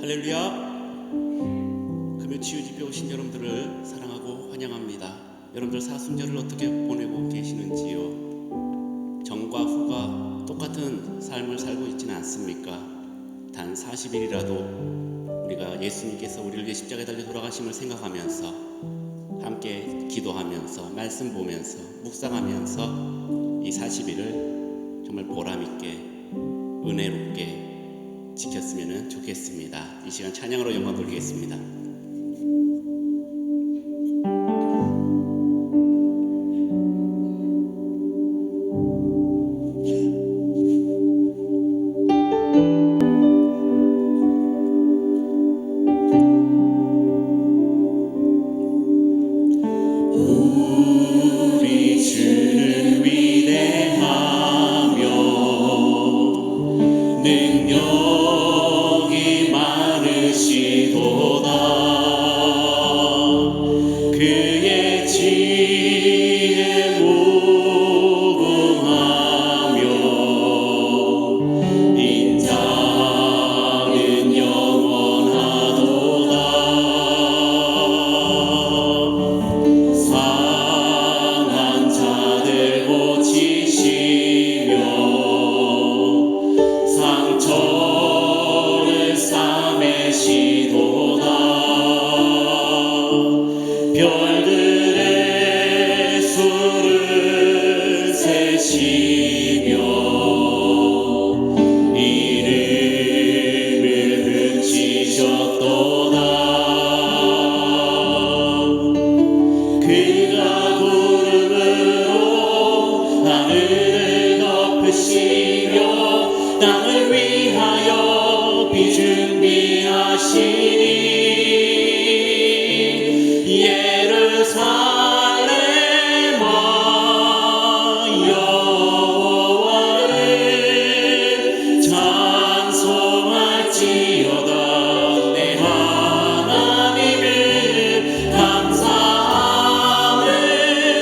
할렐루야. 금요 치유집회 오신 여러분들을 사랑하고 환영합니다. 여러분들 사순절을 어떻게 보내고 계시는지요? 전과 후가 똑같은 삶을 살고 있지는 않습니까? 단 40일이라도 우리가 예수님께서 우리를 위해 십자가에 달려 돌아가심을 생각하면서 함께 기도하면서 말씀 보면서 묵상하면서 이 40일을 정말 보람있게 은혜롭게 지켰으면 좋겠습니다. 이 시간 찬양으로 영광 돌리겠습니다. 우리 주는 위대하며 능력이 많으시도다. 그의 지혜 무궁하며 인자는 영원하도다. 상한 자들 고치시며 상처를 싸매시도다. 별들의 수를 세시며 이름을 붙이셨도다. 그가 구름으로 하늘을 덮으시며 땅을 위하여 비 준비하시니 예루살렘아 여호와를 찬송할지어다. 내 하나님을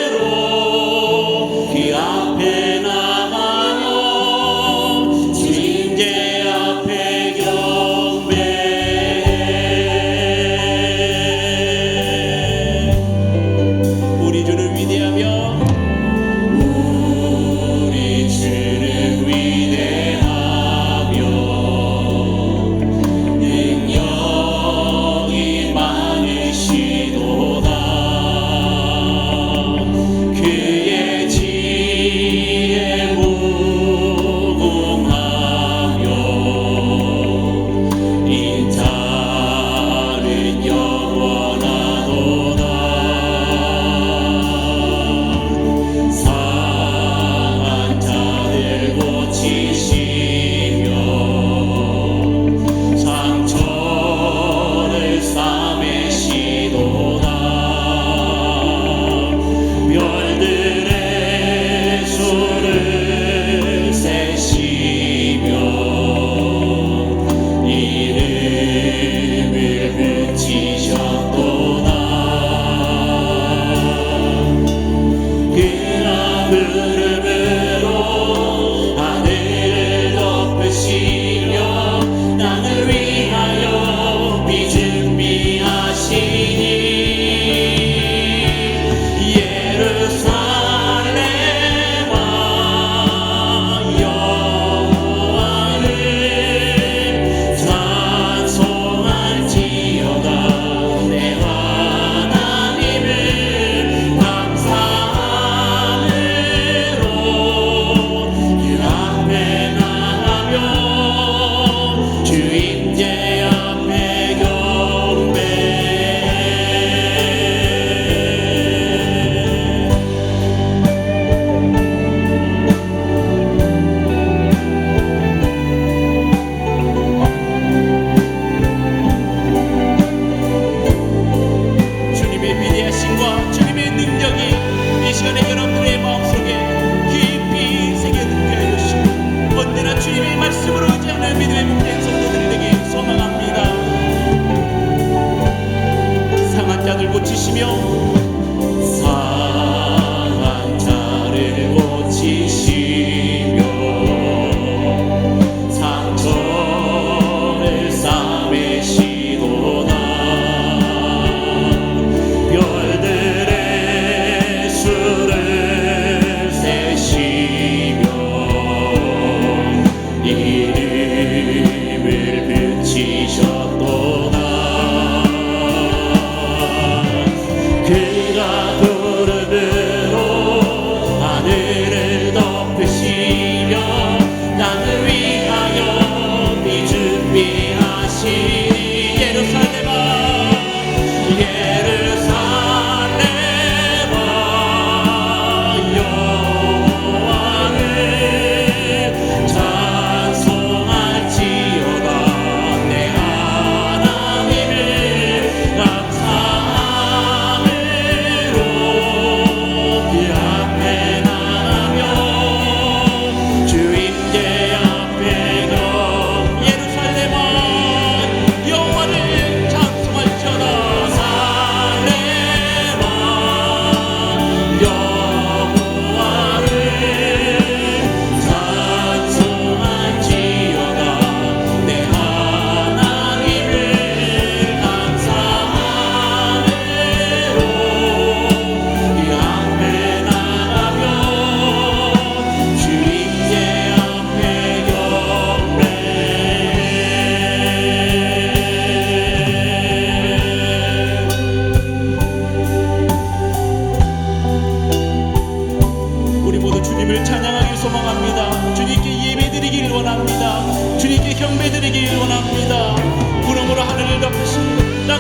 감사함으로 그 앞에 나가며 주님께 앞에 경배해.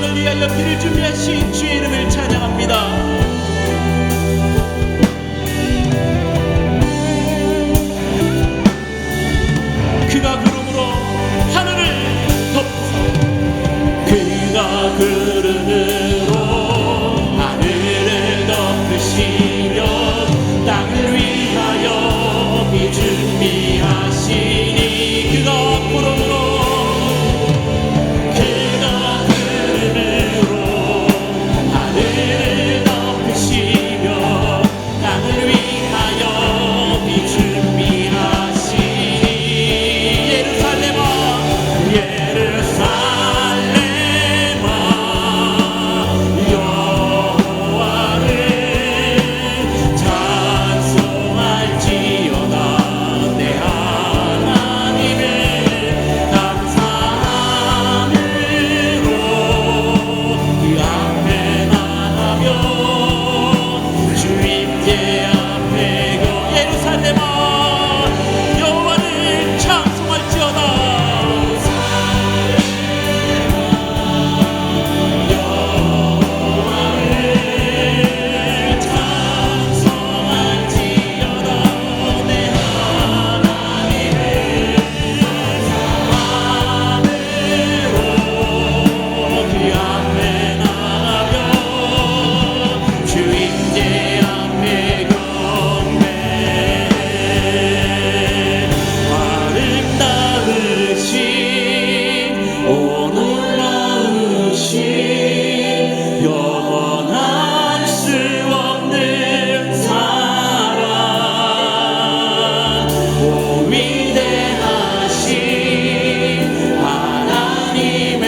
영광을 위하여 길을 준비하신 주의 이름을 찬양합니다. 그가 구름으로 하늘을 그가 구름으로 하늘을 덮으시며 땅을 위하여 비 준비하시니 그가 구름으로 하늘을 덮으시며 땅을 위하여 비 준비하시니 예루살렘아 여호와를 찬송할지어다. 내 하나님을 감사함으로 그 앞에 나가며 주님께 앞에 예루살렘아 여호와를 찬송할지어다. 영원할 수 없는 사랑 오 위대하신 하나님의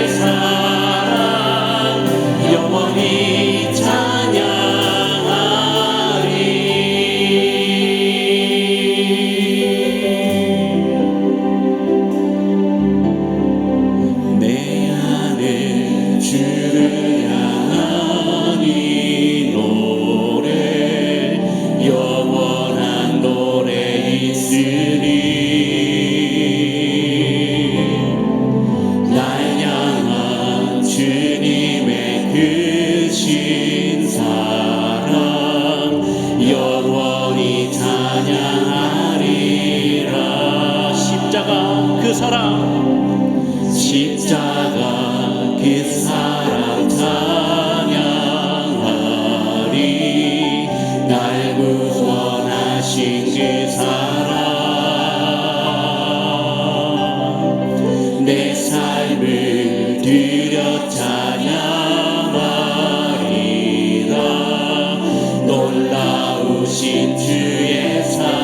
사랑 영원히 찬양하리. 내 안에 주를 향한 이 노래 영원한 노래 있으니 날 향한 주님의 크신 사랑 영원히 찬양하리라. 십자가 그 사랑 십자가 그 사랑 찬양하리. 날 구원하신 그 사랑 내 삶을 드려 찬양하리라. 놀라우신 주의 사랑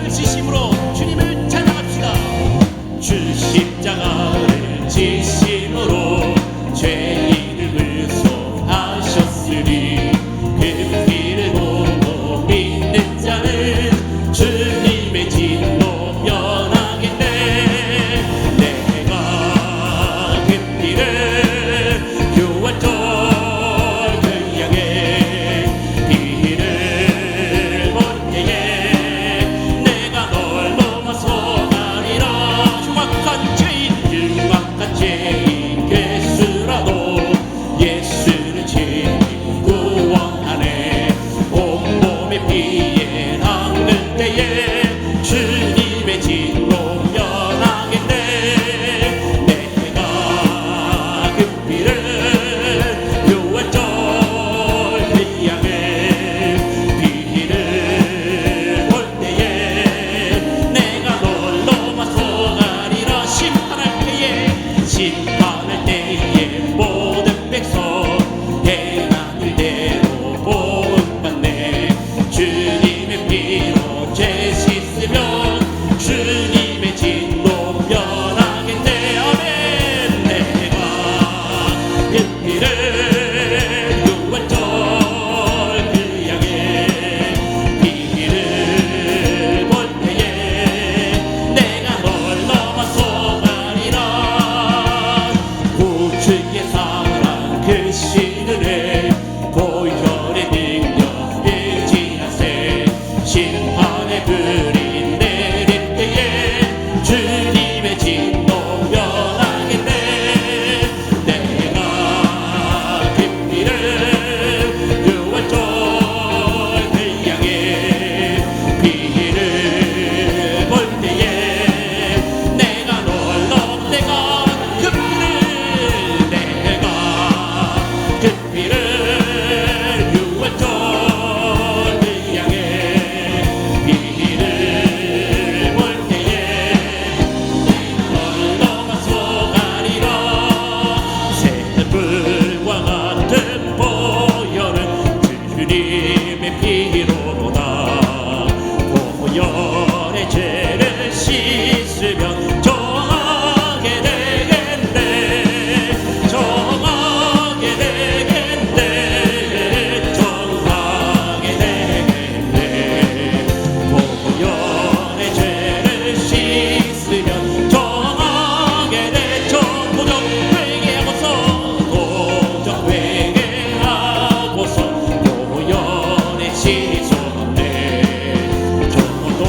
십자가를 지심으로 주님을 찬양합시다. 주 십자가를 지심으로 죄인을 의속하셨으니 그 피를 보고 믿는 자는 주님의 진노 면하겠네. 내가 그 피를 교환절 그 양의 피를 볼 때에 내가 널 넘어서 가리라. 흉악한 죄인 흉악한 죄인 괴수라도 예수는 친히 구원하네. 온몸의 피에 닦는 때에 주님의 진노 면하겠네. 내가 그 피를 교환절 그 양의 피를 볼 때에 내가 널 넘어서 가리라. 심판할 때에 심판할 때에 모든 백성 행한 일대로 보응받네. 주님의 피로 죄 씻으면 주님의 진노 면하겠네. 아멘. 내가 그 피를 교환절 그 양의 피를 볼 때에 내가 널 넘어서 가리라. 구주의 사랑 그 신은혜 보혈의 능력 의지하세. 심판의 불이 내릴 때에 주님의 진노 면하겠네. 내가 그 피를 교환절 그 양의 피를 볼 때에 내가 널 내가 그 피를 유월절 그 양의 피를 볼 때에 널 넘어서 가리라. 새불과 같은 보혈은 주님의 피로다. 보혈의 죄를 씻으면 정하게 되겠네. 정하게 되겠네. 정하게 되겠네. 보혈의 죄를 씻으면 정하게 돼. 도적 회개하고서 보혈의 시소네. 저도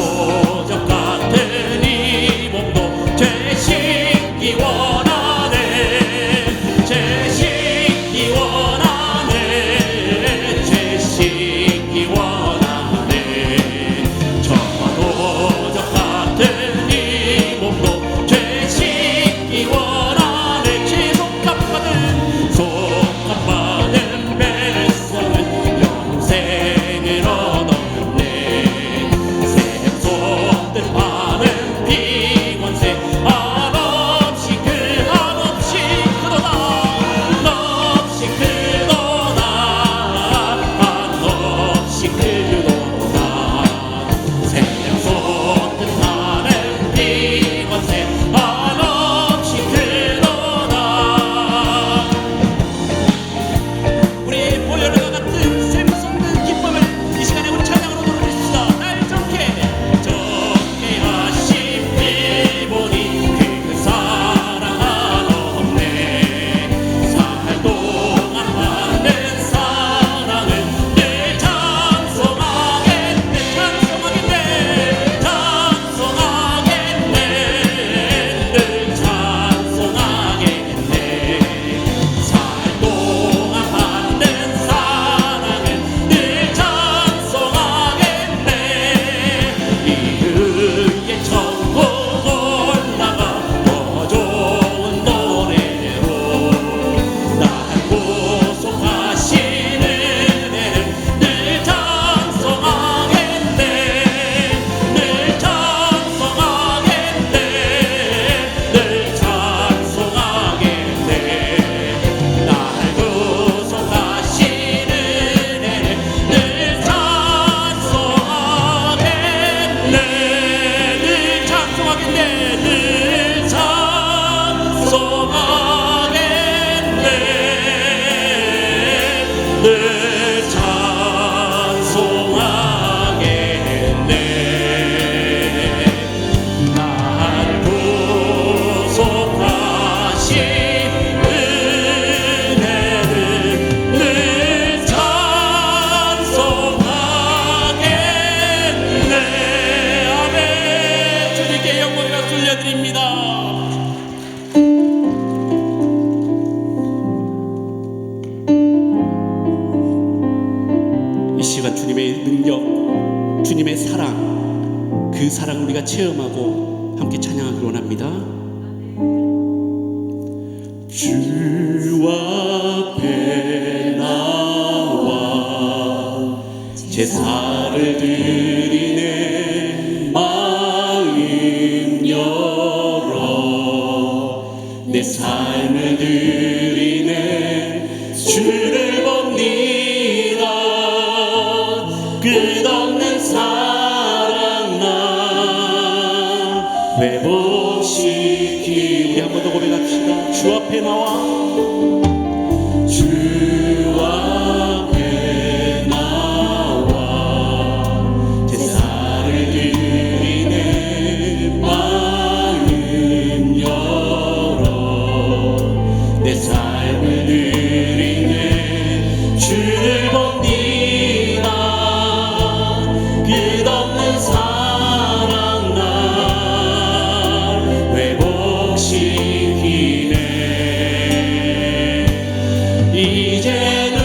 주님의 사랑, 그 사랑 우리가 체험하고 함께 찬양하기를 원합니다. 주 앞에 나와 제사를 드리네. 마음 열어 내 삶을 드리네. 주를 봅니다. 끝없는 사랑 나 회복시키. 우리 한 번 더 고백합시다. 주 앞에 나와 주 앞에 나와 제사를 드리네. 마음 열어 내 삶을 드리네. 주를 봅니다. 끝없는 사랑 날 회복시키네. 이제는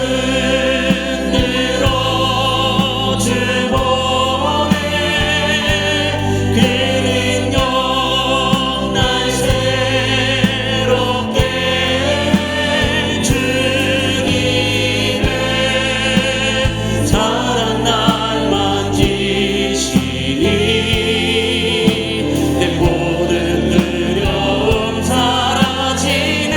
늘어주보네. 그 능력 날 새롭게 주님의 사랑 날 만지시니 내 모든 두려움 사라지네.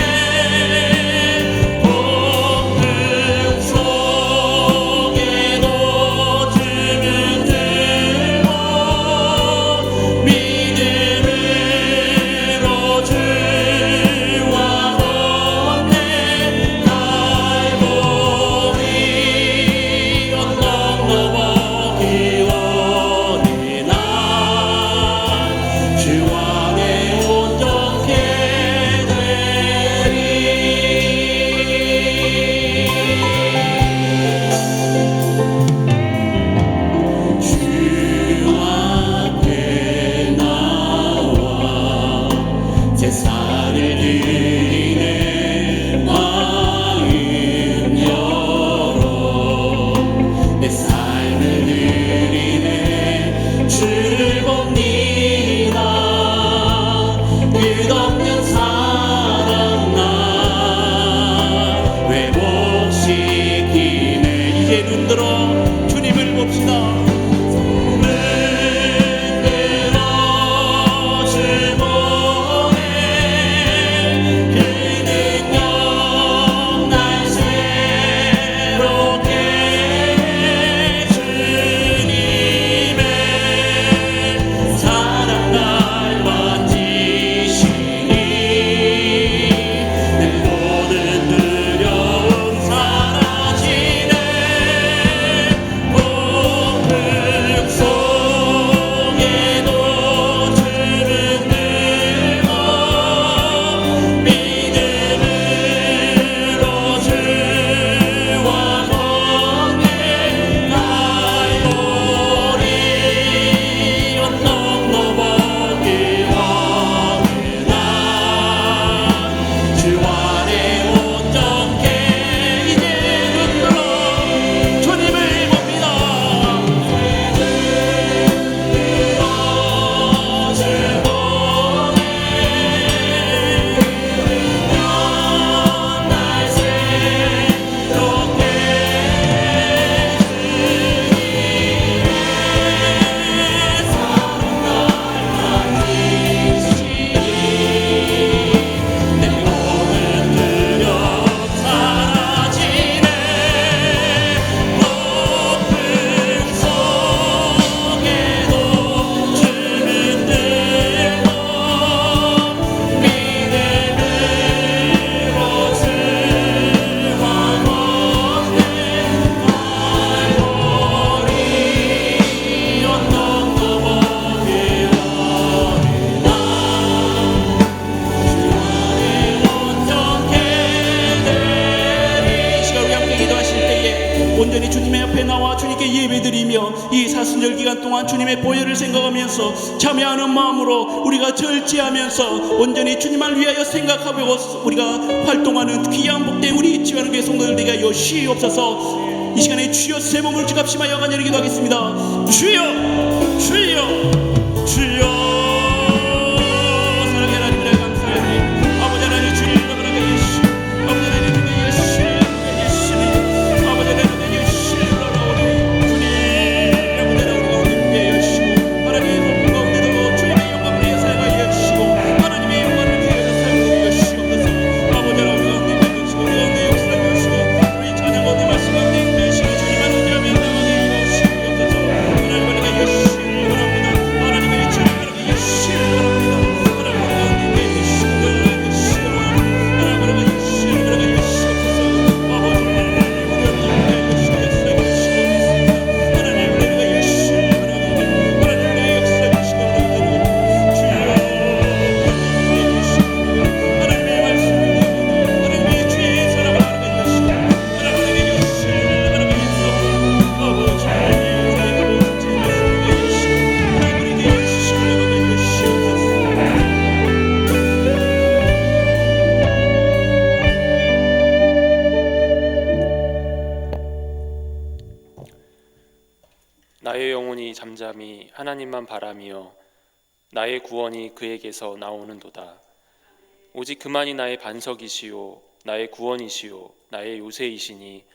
온전히 주님의 앞에 나와 주님께 예배드리며 이 사순절 기간 동안 주님의 보혈을 생각하면서 참여하는 마음으로 우리가 절제하면서 온전히 주님을 위하여 생각하고 우리가 활동하는 귀한 복된 우리 지원교회 성도들 되게 하여 시옵소서. 이 시간에 주여 새 몸을 주갑심하여 간절히 기도하겠습니다. 주여 주여 주여. 사랑의 하나님을 감사합니다. 아버지 하나님 주님 이름으로 예수, 아버지 하나님 예수 예수님, 아버지 하나님 예수 우리 주님 아버지 하나님 우리 함께 여시고 하나님 가운데도 주님의 영광을 위해 사용하여 주시고 하나님의 영광을 위해 사용하여 주시옵소서. 아버지 하나님 가운데 계시고 우리 가운데 역사하여 주시고 우리 찬양 가운데 말씀 가운데 계시고 주님만 의지하며 나아가게 하시옵소서. 하나님 하나님 예수 바랍니다. 하나님의 주님 하나님 예수 바랍니다. 하나님 가운데 계시고 예수 하나님 하나님 예수 하나님 예수옵소서. 아버지 하나님 우리 함께 계시고 역사하여 주시옵소서. 하나님 우리가 예수 하나님 내 역사해 주시고 주여 하나님의 말씀을 하나님의 주의 사랑을 하나님의 예수 하나님의 예수 하나님의 예수 아버지 하나님의 예수 하나님의 예수 하나님의 예수 나의 영혼이 잠잠히 하나님만 바라며 나의 구원이 그에게서 나오는도다. 오직 그만이 나의 반석이시요 나의 구원이시요 나의 요새이시니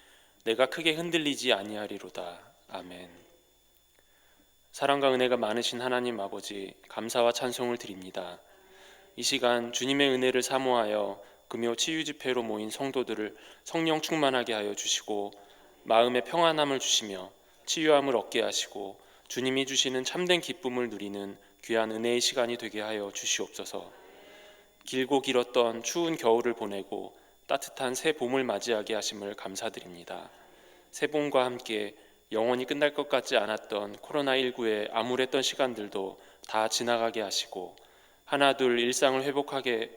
내가 크게 흔들리지 아니하리로다. 아멘. 사랑과 은혜가 많으신 하나님 아버지, 감사와 찬송을 드립니다. 이 시간 주님의 은혜를 사모하여 금요 치유 집회로 모인 성도들을 성령 충만하게 하여 주시고 마음의 평안함을 주시며 치유함을 얻게 하시고 주님이 주시는 참된 기쁨을 누리는 귀한 은혜의 시간이 되게 하여 주시옵소서. 길고 길었던 추운 겨울을 보내고 따뜻한 새 봄을 맞이하게 하심을 감사드립니다. 새 봄과 함께 영원히 끝날 것 같지 않았던 코로나19의 암울했던 시간들도 다 지나가게 하시고 하나둘 일상을 회복하게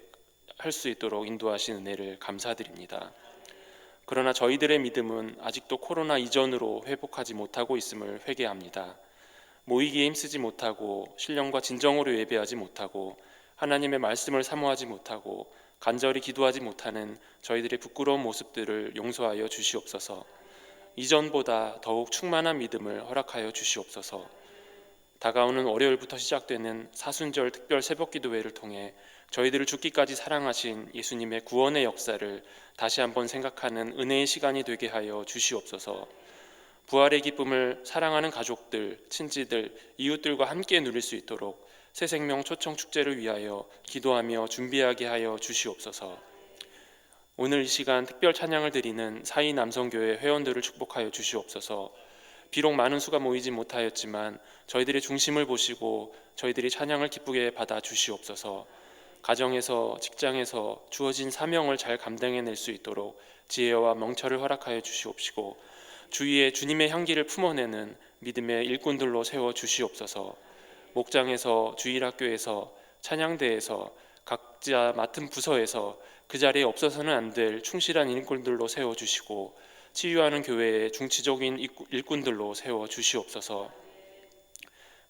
할 수 있도록 인도하신 은혜를 감사드립니다. 그러나 저희들의 믿음은 아직도 코로나 이전으로 회복하지 못하고 있음을 회개합니다. 모이기에 힘쓰지 못하고 신령과 진정으로 예배하지 못하고 하나님의 말씀을 사모하지 못하고 간절히 기도하지 못하는 저희들의 부끄러운 모습들을 용서하여 주시옵소서. 이전보다 더욱 충만한 믿음을 허락하여 주시옵소서. 다가오는 월요일부터 시작되는 사순절 특별 새벽기도회를 통해 저희들을 죽기까지 사랑하신 예수님의 구원의 역사를 다시 한번 생각하는 은혜의 시간이 되게 하여 주시옵소서. 부활의 기쁨을 사랑하는 가족들, 친지들, 이웃들과 함께 누릴 수 있도록 새생명 초청 축제를 위하여 기도하며 준비하게 하여 주시옵소서. 오늘 이 시간 특별 찬양을 드리는 사이 남성교회 회원들을 축복하여 주시옵소서. 비록 많은 수가 모이지 못하였지만 저희들의 중심을 보시고 저희들이 찬양을 기쁘게 받아 주시옵소서. 가정에서 직장에서 주어진 사명을 잘 감당해낼 수 있도록 지혜와 명철을 허락하여 주시옵시고 주위에 주님의 향기를 품어내는 믿음의 일꾼들로 세워 주시옵소서. 목장에서 주일학교에서 찬양대에서 각자 맡은 부서에서 그 자리에 없어서는 안 될 충실한 일꾼들로 세워주시고 치유하는 교회의 중치적인 일꾼들로 세워주시옵소서.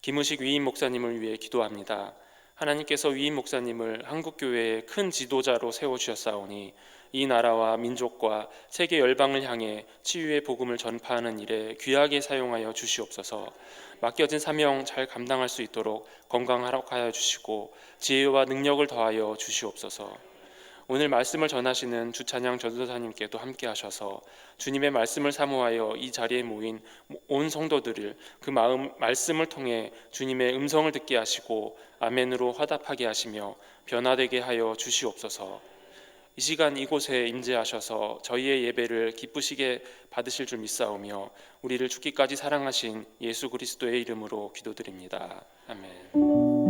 김우식 위임 목사님을 위해 기도합니다. 하나님께서 위임 목사님을 한국교회의 큰 지도자로 세워주셨사오니 이 나라와 민족과 세계 열방을 향해 치유의 복음을 전파하는 일에 귀하게 사용하여 주시옵소서. 맡겨진 사명 잘 감당할 수 있도록 건강하여 주시고 지혜와 능력을 더하여 주시옵소서. 오늘 말씀을 전하시는 주찬양 전도사님께도 함께 하셔서 주님의 말씀을 사모하여 이 자리에 모인 온 성도들을 그 말씀을 통해 주님의 음성을 듣게 하시고 아멘으로 화답하게 하시며 변화되게 하여 주시옵소서. 이 시간 이곳에 임재하셔서 저희의 예배를 기쁘시게 받으실 줄 믿사오며 우리를 죽기까지 사랑하신 예수 그리스도의 이름으로 기도드립니다. 아멘.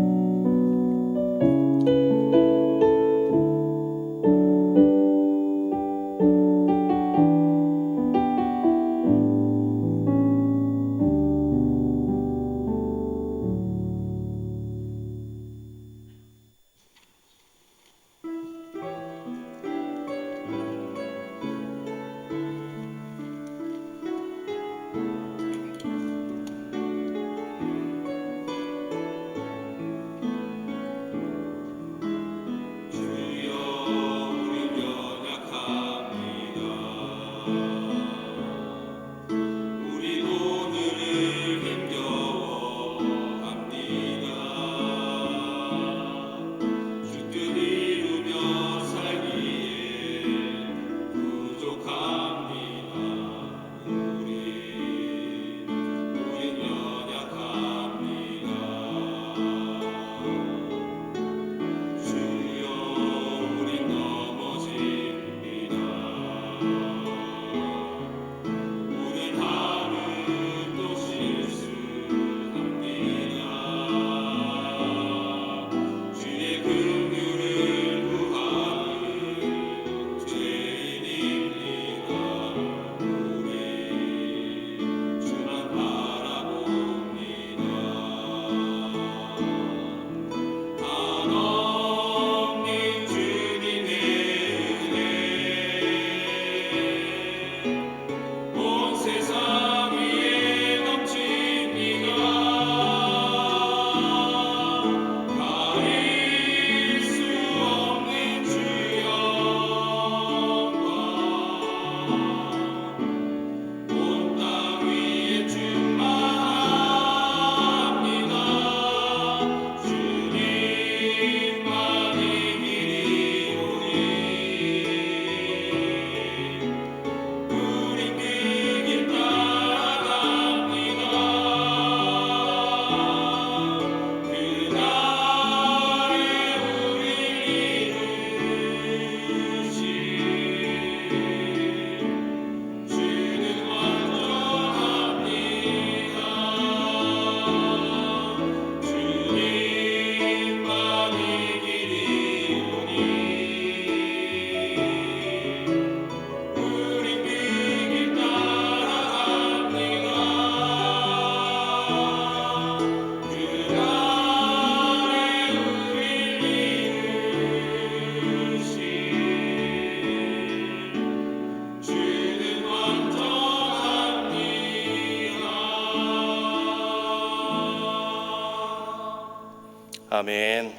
아멘.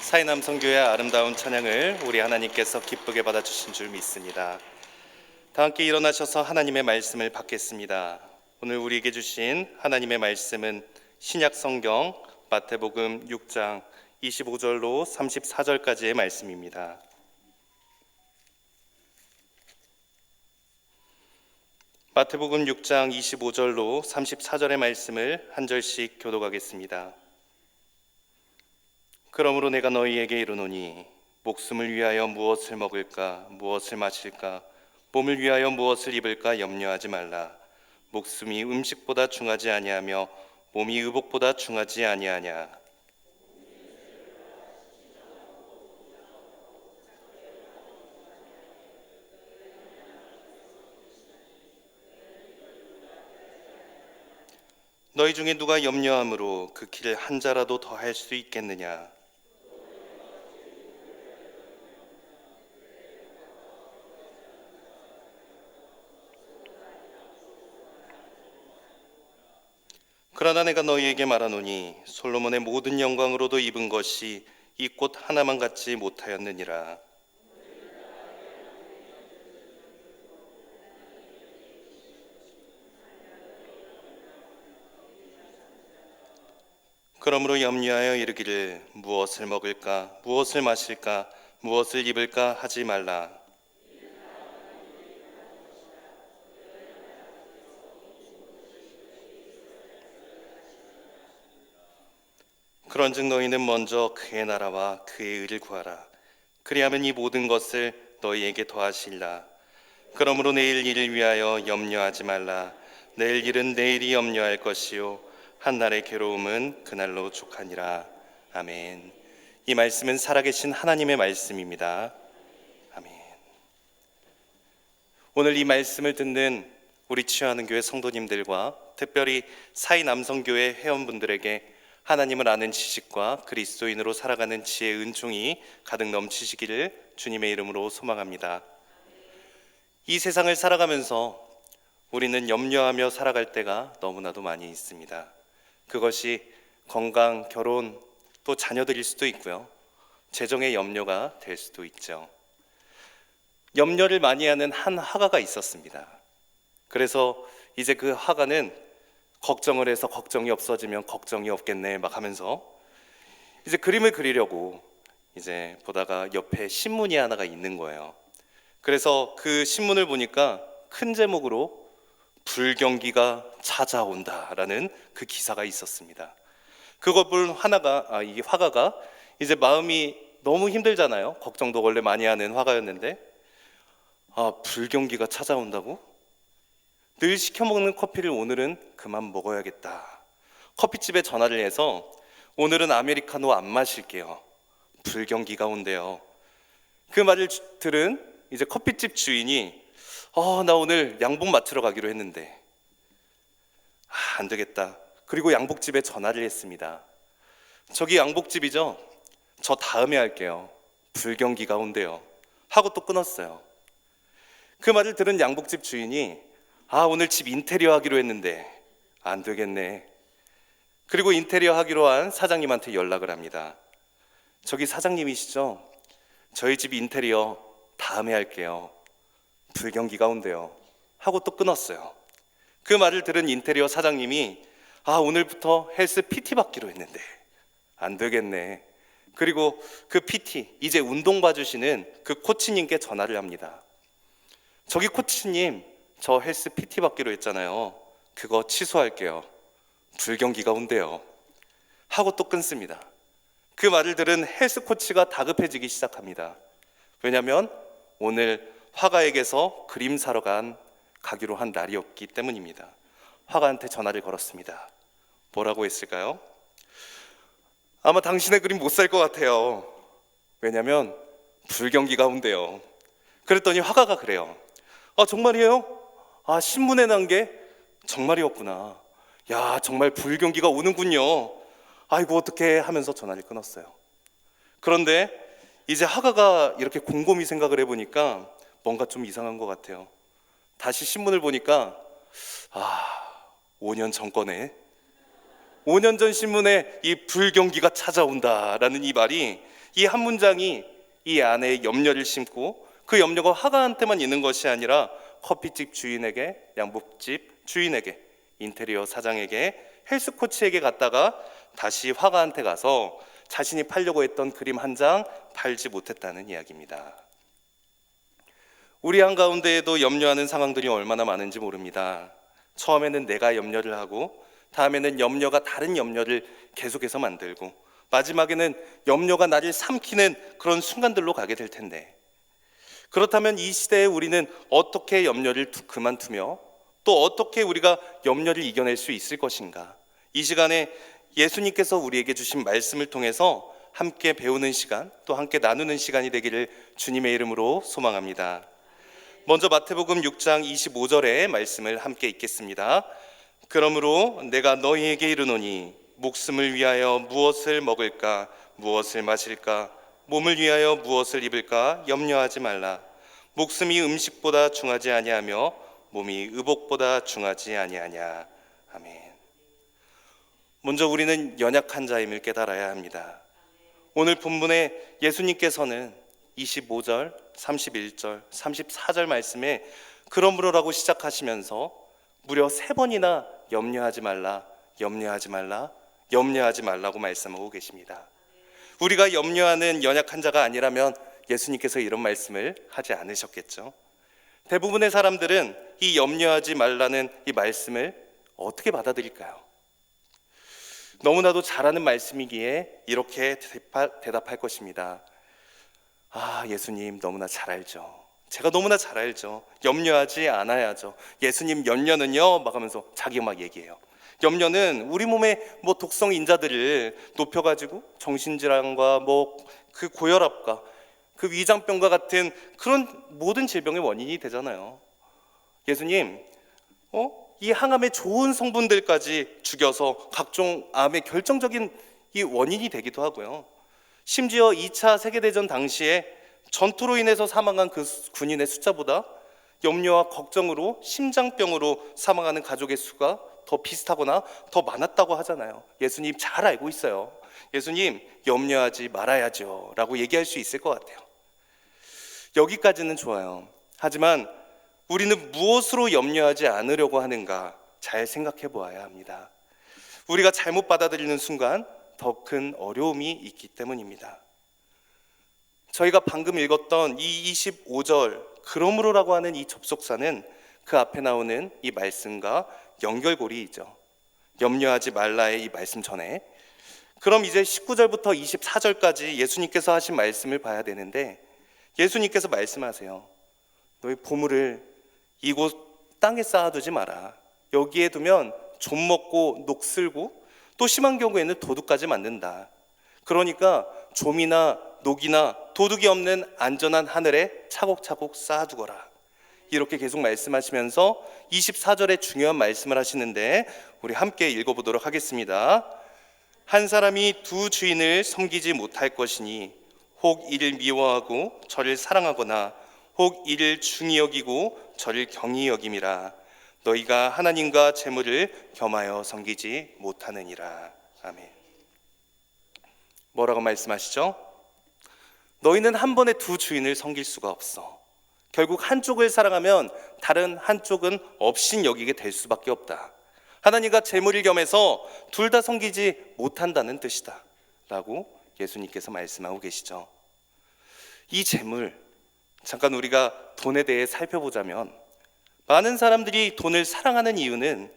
사이남성교회 아름다운 찬양을 우리 하나님께서 기쁘게 받아주신 줄 믿습니다. 다 함께 일어나셔서 하나님의 말씀을 받겠습니다. 오늘 우리에게 주신 하나님의 말씀은 신약 성경 마태복음 6장 25절로 34절까지의 말씀입니다. 마태복음 6장 25절로 34절의 말씀을 한 절씩 교독하겠습니다. 그러므로 내가 너희에게 이르노니 목숨을 위하여 무엇을 먹을까 무엇을 마실까 몸을 위하여 무엇을 입을까 염려하지 말라. 목숨이 음식보다 중하지 아니하며 몸이 의복보다 중하지 아니하냐. 너희 중에 누가 염려함으로 그 길을 한 자라도 더 할 수 있겠느냐. 그러나 내가 너희에게 말하노니 솔로몬의 모든 영광으로도 입은 것이 이 꽃 하나만 갖지 못하였느니라. 그러므로 염려하여 이르기를 무엇을 먹을까 무엇을 마실까 무엇을 입을까 하지 말라. 그런즉 너희는 먼저 그의 나라와 그의 의를 구하라. 그리하면 이 모든 것을 너희에게 더하시리라. 그러므로 내일 일을 위하여 염려하지 말라. 내일 일은 내일이 염려할 것이요 한날의 괴로움은 그날로 족하니라. 아멘. 이 말씀은 살아계신 하나님의 말씀입니다. 아멘. 오늘 이 말씀을 듣는 우리 치유하는 교회 성도님들과 특별히 사이남성교회 회원분들에게 하나님을 아는 지식과 그리스도인으로 살아가는 지혜의 은총이 가득 넘치시기를 주님의 이름으로 소망합니다. 이 세상을 살아가면서 우리는 염려하며 살아갈 때가 너무나도 많이 있습니다. 그것이 건강, 결혼, 또 자녀들일 수도 있고요. 재정의 염려가 될 수도 있죠. 염려를 많이 하는 한 화가가 있었습니다. 그래서 이제 그 화가는 걱정을 해서 걱정이 없어지면 걱정이 없겠네 막 하면서 이제 그림을 그리려고 이제 보다가 옆에 신문이 하나가 있는 거예요. 그래서 그 신문을 보니까 큰 제목으로 불경기가 찾아온다라는 그 기사가 있었습니다. 그걸 본 이 화가가 이제 마음이 너무 힘들잖아요. 걱정도 원래 많이 하는 화가였는데 불경기가 찾아온다고? 늘 시켜먹는 커피를 오늘은 그만 먹어야겠다. 커피집에 전화를 해서 오늘은 아메리카노 안 마실게요. 불경기가 온대요. 그 말을 들은 이제 커피집 주인이 나 오늘 양복 맞추러 가기로 했는데 안 되겠다. 그리고 양복집에 전화를 했습니다. 저기 양복집이죠? 저 다음에 할게요. 불경기가 온대요. 하고 또 끊었어요. 그 말을 들은 양복집 주인이 오늘 집 인테리어 하기로 했는데 안 되겠네. 그리고 인테리어 하기로 한 사장님한테 연락을 합니다. 저기 사장님이시죠? 저희 집 인테리어 다음에 할게요. 불경기가 온대요. 하고 또 끊었어요. 그 말을 들은 인테리어 사장님이 오늘부터 헬스 PT 받기로 했는데 안 되겠네. 그리고 그 PT, 이제 운동 봐주시는 그 코치님께 전화를 합니다. 저기 코치님, 저 헬스 PT 받기로 했잖아요. 그거 취소할게요. 불경기가 온대요. 하고 또 끊습니다. 그 말을 들은 헬스 코치가 다급해지기 시작합니다. 왜냐하면 오늘 화가에게서 그림 사러 가기로 한 날이었기 때문입니다. 화가한테 전화를 걸었습니다. 뭐라고 했을까요? 아마 당신의 그림 못 살 것 같아요. 왜냐하면 불경기가 온대요. 그랬더니 화가가 그래요. 정말이에요? 신문에 난 게 정말이었구나. 야, 정말 불경기가 오는군요. 아이고 어떡해 하면서 전화를 끊었어요. 그런데 이제 화가가 이렇게 곰곰이 생각을 해보니까 뭔가 좀 이상한 것 같아요. 다시 신문을 보니까 5년 전 거네. 5년 전 신문에 이 불경기가 찾아온다라는 이 말이, 이 한 문장이 이 안에 염려를 심고 그 염려가 화가한테만 있는 것이 아니라 커피집 주인에게, 양복집 주인에게, 인테리어 사장에게, 헬스코치에게 갔다가 다시 화가한테 가서 자신이 팔려고 했던 그림 한 장 팔지 못했다는 이야기입니다. 우리 한가운데에도 염려하는 상황들이 얼마나 많은지 모릅니다. 처음에는 내가 염려를 하고, 다음에는 염려가 다른 염려를 계속해서 만들고, 마지막에는 염려가 나를 삼키는 그런 순간들로 가게 될 텐데, 그렇다면 이 시대에 우리는 어떻게 염려를 그만두며 또 어떻게 우리가 염려를 이겨낼 수 있을 것인가? 이 시간에 예수님께서 우리에게 주신 말씀을 통해서 함께 배우는 시간, 또 함께 나누는 시간이 되기를 주님의 이름으로 소망합니다. 먼저 마태복음 6장 25절의 말씀을 함께 읽겠습니다. 그러므로 내가 너희에게 이르노니 목숨을 위하여 무엇을 먹을까, 무엇을 마실까, 몸을 위하여 무엇을 입을까 염려하지 말라. 목숨이 음식보다 중하지 아니하며 몸이 의복보다 중하지 아니하냐. 아멘. 먼저 우리는 연약한 자임을 깨달아야 합니다. 오늘 본문에 예수님께서는 25절, 31절, 34절 말씀에 그러므로라고 시작하시면서 무려 3번이나 염려하지 말라, 염려하지 말라, 염려하지 말라고 말씀하고 계십니다. 우리가 염려하는 연약한 자가 아니라면 예수님께서 이런 말씀을 하지 않으셨겠죠. 대부분의 사람들은 이 염려하지 말라는 이 말씀을 어떻게 받아들일까요? 너무나도 잘하는 말씀이기에 이렇게 대답할 것입니다. 아, 예수님 너무나 잘 알죠. 제가 너무나 잘 알죠. 염려하지 않아야죠. 예수님 염려는요, 막 하면서 자기가 막 얘기해요. 염려는 우리 몸의 독성 인자들을 높여가지고 정신질환과 그 고혈압과 그 위장병과 같은 그런 모든 질병의 원인이 되잖아요. 예수님, 이 항암의 좋은 성분들까지 죽여서 각종 암의 결정적인 이 원인이 되기도 하고요. 심지어 2차 세계대전 당시에 전투로 인해서 사망한 그 군인의 숫자보다 염려와 걱정으로 심장병으로 사망하는 가족의 수가 더 비슷하거나 더 많았다고 하잖아요. 예수님 잘 알고 있어요. 예수님 염려하지 말아야죠 라고 얘기할 수 있을 것 같아요. 여기까지는 좋아요. 하지만 우리는 무엇으로 염려하지 않으려고 하는가 잘 생각해 보아야 합니다. 우리가 잘못 받아들이는 순간 더 큰 어려움이 있기 때문입니다. 저희가 방금 읽었던 이 25절 그러므로라고 하는 이 접속사는 그 앞에 나오는 이 말씀과 연결고리이죠. 염려하지 말라의 이 말씀 전에. 그럼 이제 19절부터 24절까지 예수님께서 하신 말씀을 봐야 되는데, 예수님께서 말씀하세요. 너희 보물을 이곳 땅에 쌓아두지 마라. 여기에 두면 좀 먹고 녹슬고 또 심한 경우에는 도둑까지 맞는다. 그러니까 좀이나 녹이나 도둑이 없는 안전한 하늘에 차곡차곡 쌓아두거라. 이렇게 계속 말씀하시면서 24절에 중요한 말씀을 하시는데 우리 함께 읽어보도록 하겠습니다. 한 사람이 두 주인을 섬기지 못할 것이니 혹 이를 미워하고 저를 사랑하거나 혹 이를 중히 여기고 저를 경히 여김이라. 너희가 하나님과 재물을 겸하여 섬기지 못하느니라. 아멘. 뭐라고 말씀하시죠? 너희는 한 번에 두 주인을 섬길 수가 없어. 결국 한쪽을 사랑하면 다른 한쪽은 없인 여기게 될 수밖에 없다. 하나님과 재물을 겸해서 둘 다 섬기지 못한다는 뜻이다 라고 예수님께서 말씀하고 계시죠. 이 재물, 잠깐 우리가 돈에 대해 살펴보자면 많은 사람들이 돈을 사랑하는 이유는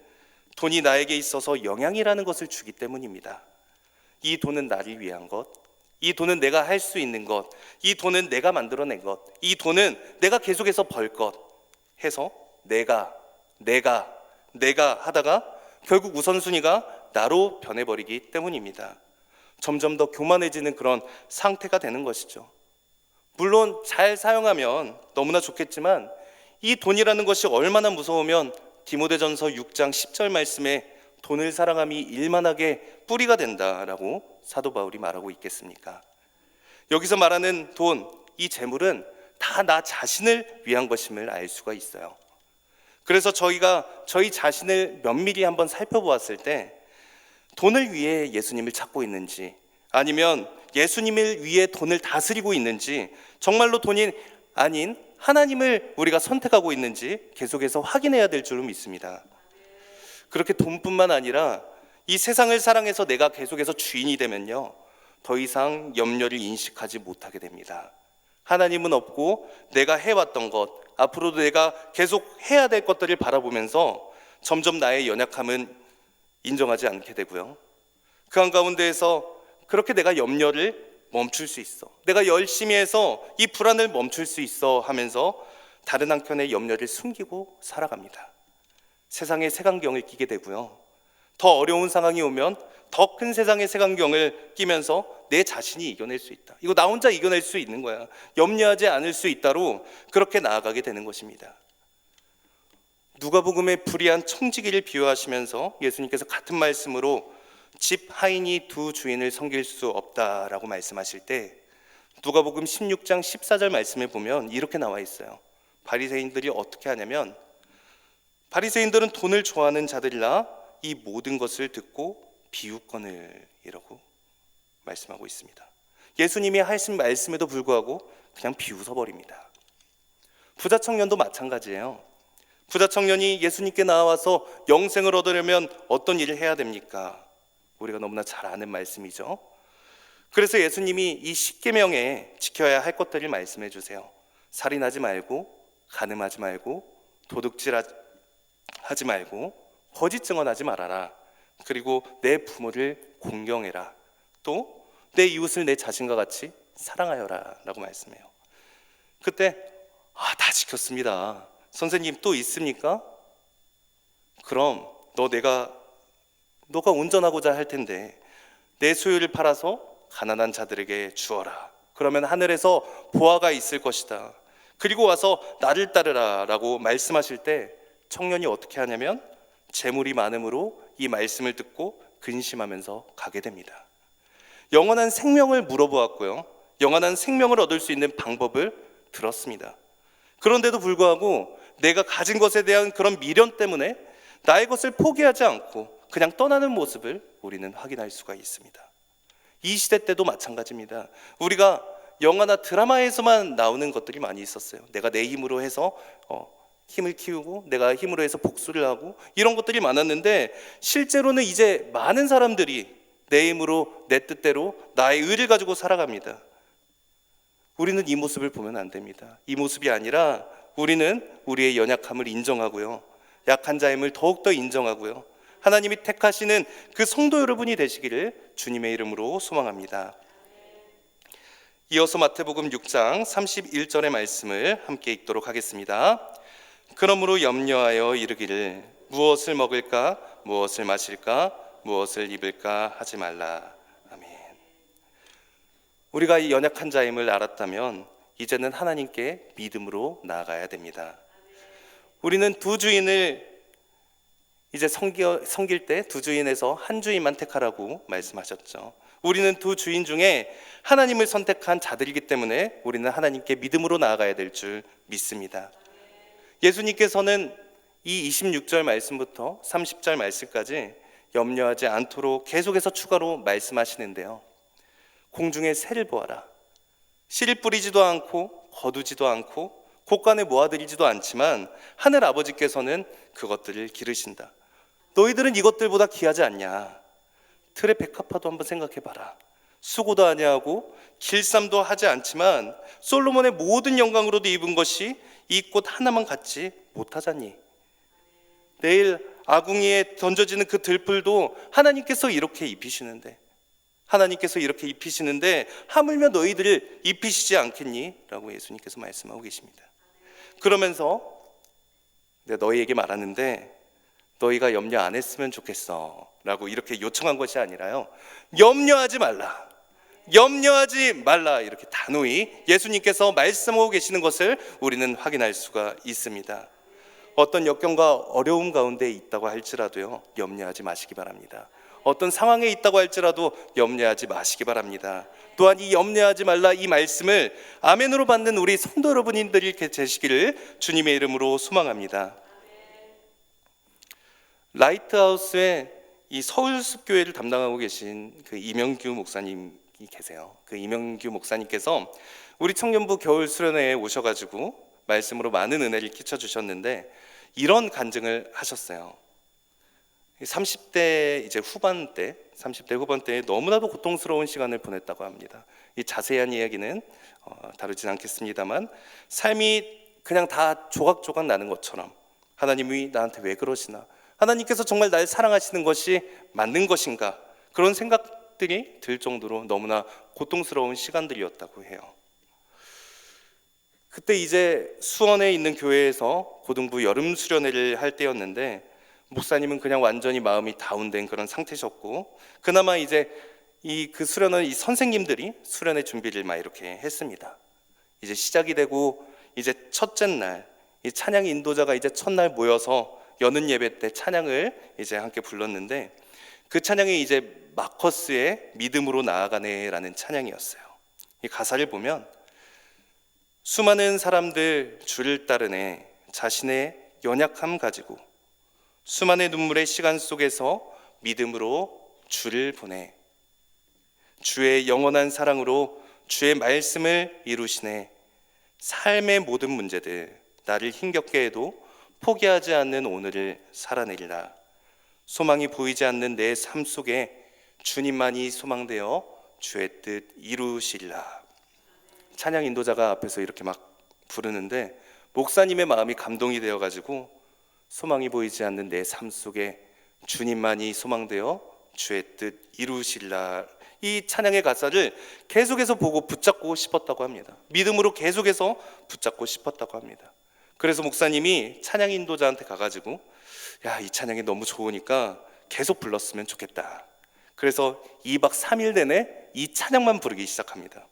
돈이 나에게 있어서 영향이라는 것을 주기 때문입니다. 이 돈은 나를 위한 것, 이 돈은 내가 할 수 있는 것, 이 돈은 내가 만들어낸 것, 이 돈은 내가 계속해서 벌 것 해서 내가 하다가 결국 우선순위가 나로 변해버리기 때문입니다. 점점 더 교만해지는 그런 상태가 되는 것이죠. 물론 잘 사용하면 너무나 좋겠지만 이 돈이라는 것이 얼마나 무서우면 디모데전서 6장 10절 말씀에 돈을 사랑함이 일만하게 뿌리가 된다라고 사도 바울이 말하고 있겠습니까? 여기서 말하는 돈, 이 재물은 다 나 자신을 위한 것임을 알 수가 있어요. 그래서 저희가 저희 자신을 면밀히 한번 살펴보았을 때 돈을 위해 예수님을 찾고 있는지, 아니면 예수님을 위해 돈을 다스리고 있는지, 정말로 돈이 아닌 하나님을 우리가 선택하고 있는지 계속해서 확인해야 될 줄로 믿습니다. 그렇게 돈뿐만 아니라 이 세상을 사랑해서 내가 계속해서 주인이 되면요, 더 이상 염려를 인식하지 못하게 됩니다. 하나님은 없고 내가 해왔던 것, 앞으로도 내가 계속 해야 될 것들을 바라보면서 점점 나의 연약함은 인정하지 않게 되고요, 그 한가운데에서 그렇게 내가 염려를 멈출 수 있어, 내가 열심히 해서 이 불안을 멈출 수 있어 하면서 다른 한켠의 염려를 숨기고 살아갑니다. 세상의 색안경을 끼게 되고요, 더 어려운 상황이 오면 더 큰 세상의 색안경을 끼면서 내 자신이 이겨낼 수 있다, 이거 나 혼자 이겨낼 수 있는 거야, 염려하지 않을 수 있다로 그렇게 나아가게 되는 것입니다. 누가복음의 불의한 청지기를 비유하시면서 예수님께서 같은 말씀으로 집 하인이 두 주인을 섬길 수 없다라고 말씀하실 때, 누가복음 16장 14절 말씀에 보면 이렇게 나와 있어요. 바리새인들이 어떻게 하냐면, 바리새인들은 돈을 좋아하는 자들이라 이 모든 것을 듣고 비웃거늘 이라고 말씀하고 있습니다. 예수님이 하신 말씀에도 불구하고 그냥 비웃어 버립니다. 부자 청년도 마찬가지예요. 부자 청년이 예수님께 나와서 영생을 얻으려면 어떤 일을 해야 됩니까? 우리가 너무나 잘 아는 말씀이죠. 그래서 예수님이 이 10계명에 지켜야 할 것들을 말씀해 주세요. 살인하지 말고, 간음하지 말고, 도둑질하지 말고, 거짓 증언하지 말아라. 그리고 내 부모를 공경해라. 또 내 이웃을 내 자신과 같이 사랑하여라 라고 말씀해요. 그때 다 지켰습니다. 선생님 또 있습니까? 그럼 너가 온전하고자 할 텐데 내 소유를 팔아서 가난한 자들에게 주어라. 그러면 하늘에서 보화가 있을 것이다. 그리고 와서 나를 따르라 라고 말씀하실 때 청년이 어떻게 하냐면 재물이 많음으로 이 말씀을 듣고 근심하면서 가게 됩니다. 영원한 생명을 물어보았고요, 영원한 생명을 얻을 수 있는 방법을 들었습니다. 그런데도 불구하고 내가 가진 것에 대한 그런 미련 때문에 나의 것을 포기하지 않고 그냥 떠나는 모습을 우리는 확인할 수가 있습니다. 이 시대 때도 마찬가지입니다. 우리가 영화나 드라마에서만 나오는 것들이 많이 있었어요. 내가 내 힘으로 해서 힘을 키우고 내가 힘으로 해서 복수를 하고 이런 것들이 많았는데, 실제로는 이제 많은 사람들이 내 힘으로 내 뜻대로 나의 의를 가지고 살아갑니다. 우리는 이 모습을 보면 안 됩니다. 이 모습이 아니라 우리는 우리의 연약함을 인정하고요, 약한 자임을 더욱더 인정하고요, 하나님이 택하시는 그 성도 여러분이 되시기를 주님의 이름으로 소망합니다. 이어서 마태복음 6장 31절의 말씀을 함께 읽도록 하겠습니다. 그러므로 염려하여 이르기를 무엇을 먹을까, 무엇을 마실까, 무엇을 입을까 하지 말라. 아멘. 우리가 이 연약한 자임을 알았다면 이제는 하나님께 믿음으로 나아가야 됩니다. 우리는 두 주인을 이제 섬길 때 두 주인에서 한 주인만 택하라고 말씀하셨죠. 우리는 두 주인 중에 하나님을 선택한 자들이기 때문에 우리는 하나님께 믿음으로 나아가야 될 줄 믿습니다. 예수님께서는 이 26절 말씀부터 30절 말씀까지 염려하지 않도록 계속해서 추가로 말씀하시는데요, 공중의 새를 보아라. 씨를 뿌리지도 않고 거두지도 않고 곳간에 모아들이지도 않지만 하늘 아버지께서는 그것들을 기르신다. 너희들은 이것들보다 귀하지 않냐? 틀의 백합화도 한번 생각해봐라. 수고도 아니하고 길쌈도 하지 않지만 솔로몬의 모든 영광으로도 입은 것이 이 꽃 하나만 갖지 못하잖니. 내일 아궁이에 던져지는 그 들풀도 하나님께서 이렇게 입히시는데 하물며 너희들을 입히시지 않겠니? 라고 예수님께서 말씀하고 계십니다. 그러면서 내가 너희에게 말하는데 너희가 염려 안 했으면 좋겠어 라고 이렇게 요청한 것이 아니라요, 염려하지 말라 이렇게 단호히 예수님께서 말씀하고 계시는 것을 우리는 확인할 수가 있습니다. 어떤 역경과 어려움 가운데 있다고 할지라도요, 염려하지 마시기 바랍니다. 어떤 상황에 있다고 할지라도 염려하지 마시기 바랍니다. 또한 이 염려하지 말라 이 말씀을 아멘으로 받는 우리 성도 여러분들이 되시기를 주님의 이름으로 소망합니다. 라이트하우스에 이 서울숲교회를 담당하고 계신 그 이명규 목사님이 계세요. 그 이명규 목사님께서 우리 청년부 겨울 수련회에 오셔가지고 말씀으로 많은 은혜를 끼쳐주셨는데 이런 간증을 하셨어요. 30대 이제 후반 때, 30대 후반 때에 너무나도 고통스러운 시간을 보냈다고 합니다. 이 자세한 이야기는 다루진 않겠습니다만, 삶이 그냥 다 조각조각 나는 것처럼 하나님이 나한테 왜 그러시나, 하나님께서 정말 날 사랑하시는 것이 맞는 것인가, 그런 생각들이 들 정도로 너무나 고통스러운 시간들이었다고 해요. 그때 이제 수원에 있는 교회에서 고등부 여름 수련회를 할 때였는데, 목사님은 그냥 완전히 마음이 다운된 그런 상태셨고, 그나마 이제 그 수련회 이 선생님들이 수련회 준비를 막 이렇게 했습니다. 이제 시작이 되고 이제 첫째 날 이 찬양 인도자가 이제 첫날 모여서 여는 예배 때 찬양을 이제 함께 불렀는데, 그 찬양이 이제 마커스의 믿음으로 나아가네라는 찬양이었어요. 이 가사를 보면 수많은 사람들 주를 따르네 자신의 연약함 가지고 수많은 눈물의 시간 속에서 믿음으로 주를 보내 주의 영원한 사랑으로 주의 말씀을 이루시네. 삶의 모든 문제들 나를 힘겹게 해도 포기하지 않는 오늘을 살아내리라. 소망이 보이지 않는 내 삶 속에 주님만이 소망되어 주의 뜻 이루시리라. 찬양 인도자가 앞에서 이렇게 막 부르는데 목사님의 마음이 감동이 되어가지고 소망이 보이지 않는 내 삶 속에 주님만이 소망되어 주의 뜻 이루시리라, 이 찬양의 가사를 계속해서 보고 붙잡고 싶었다고 합니다. 믿음으로 계속해서 붙잡고 싶었다고 합니다. 그래서 목사님이 찬양 인도자한테 가가지고 야, 이 찬양이 너무 좋으니까 계속 불렀으면 좋겠다. 그래서 2박 3일 내내 이 찬양만 부르기 시작합니다.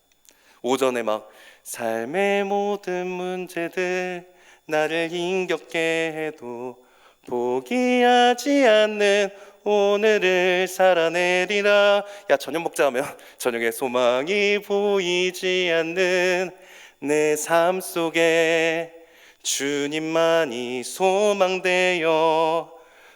오전에 막 삶의 모든 문제들 나를 힘겹게 해도 포기하지 않는 오늘을 살아내리라. 야, 저녁 먹자 하면 저녁에 소망이 보이지 않는 내 삶 속에 주님만이 소망되어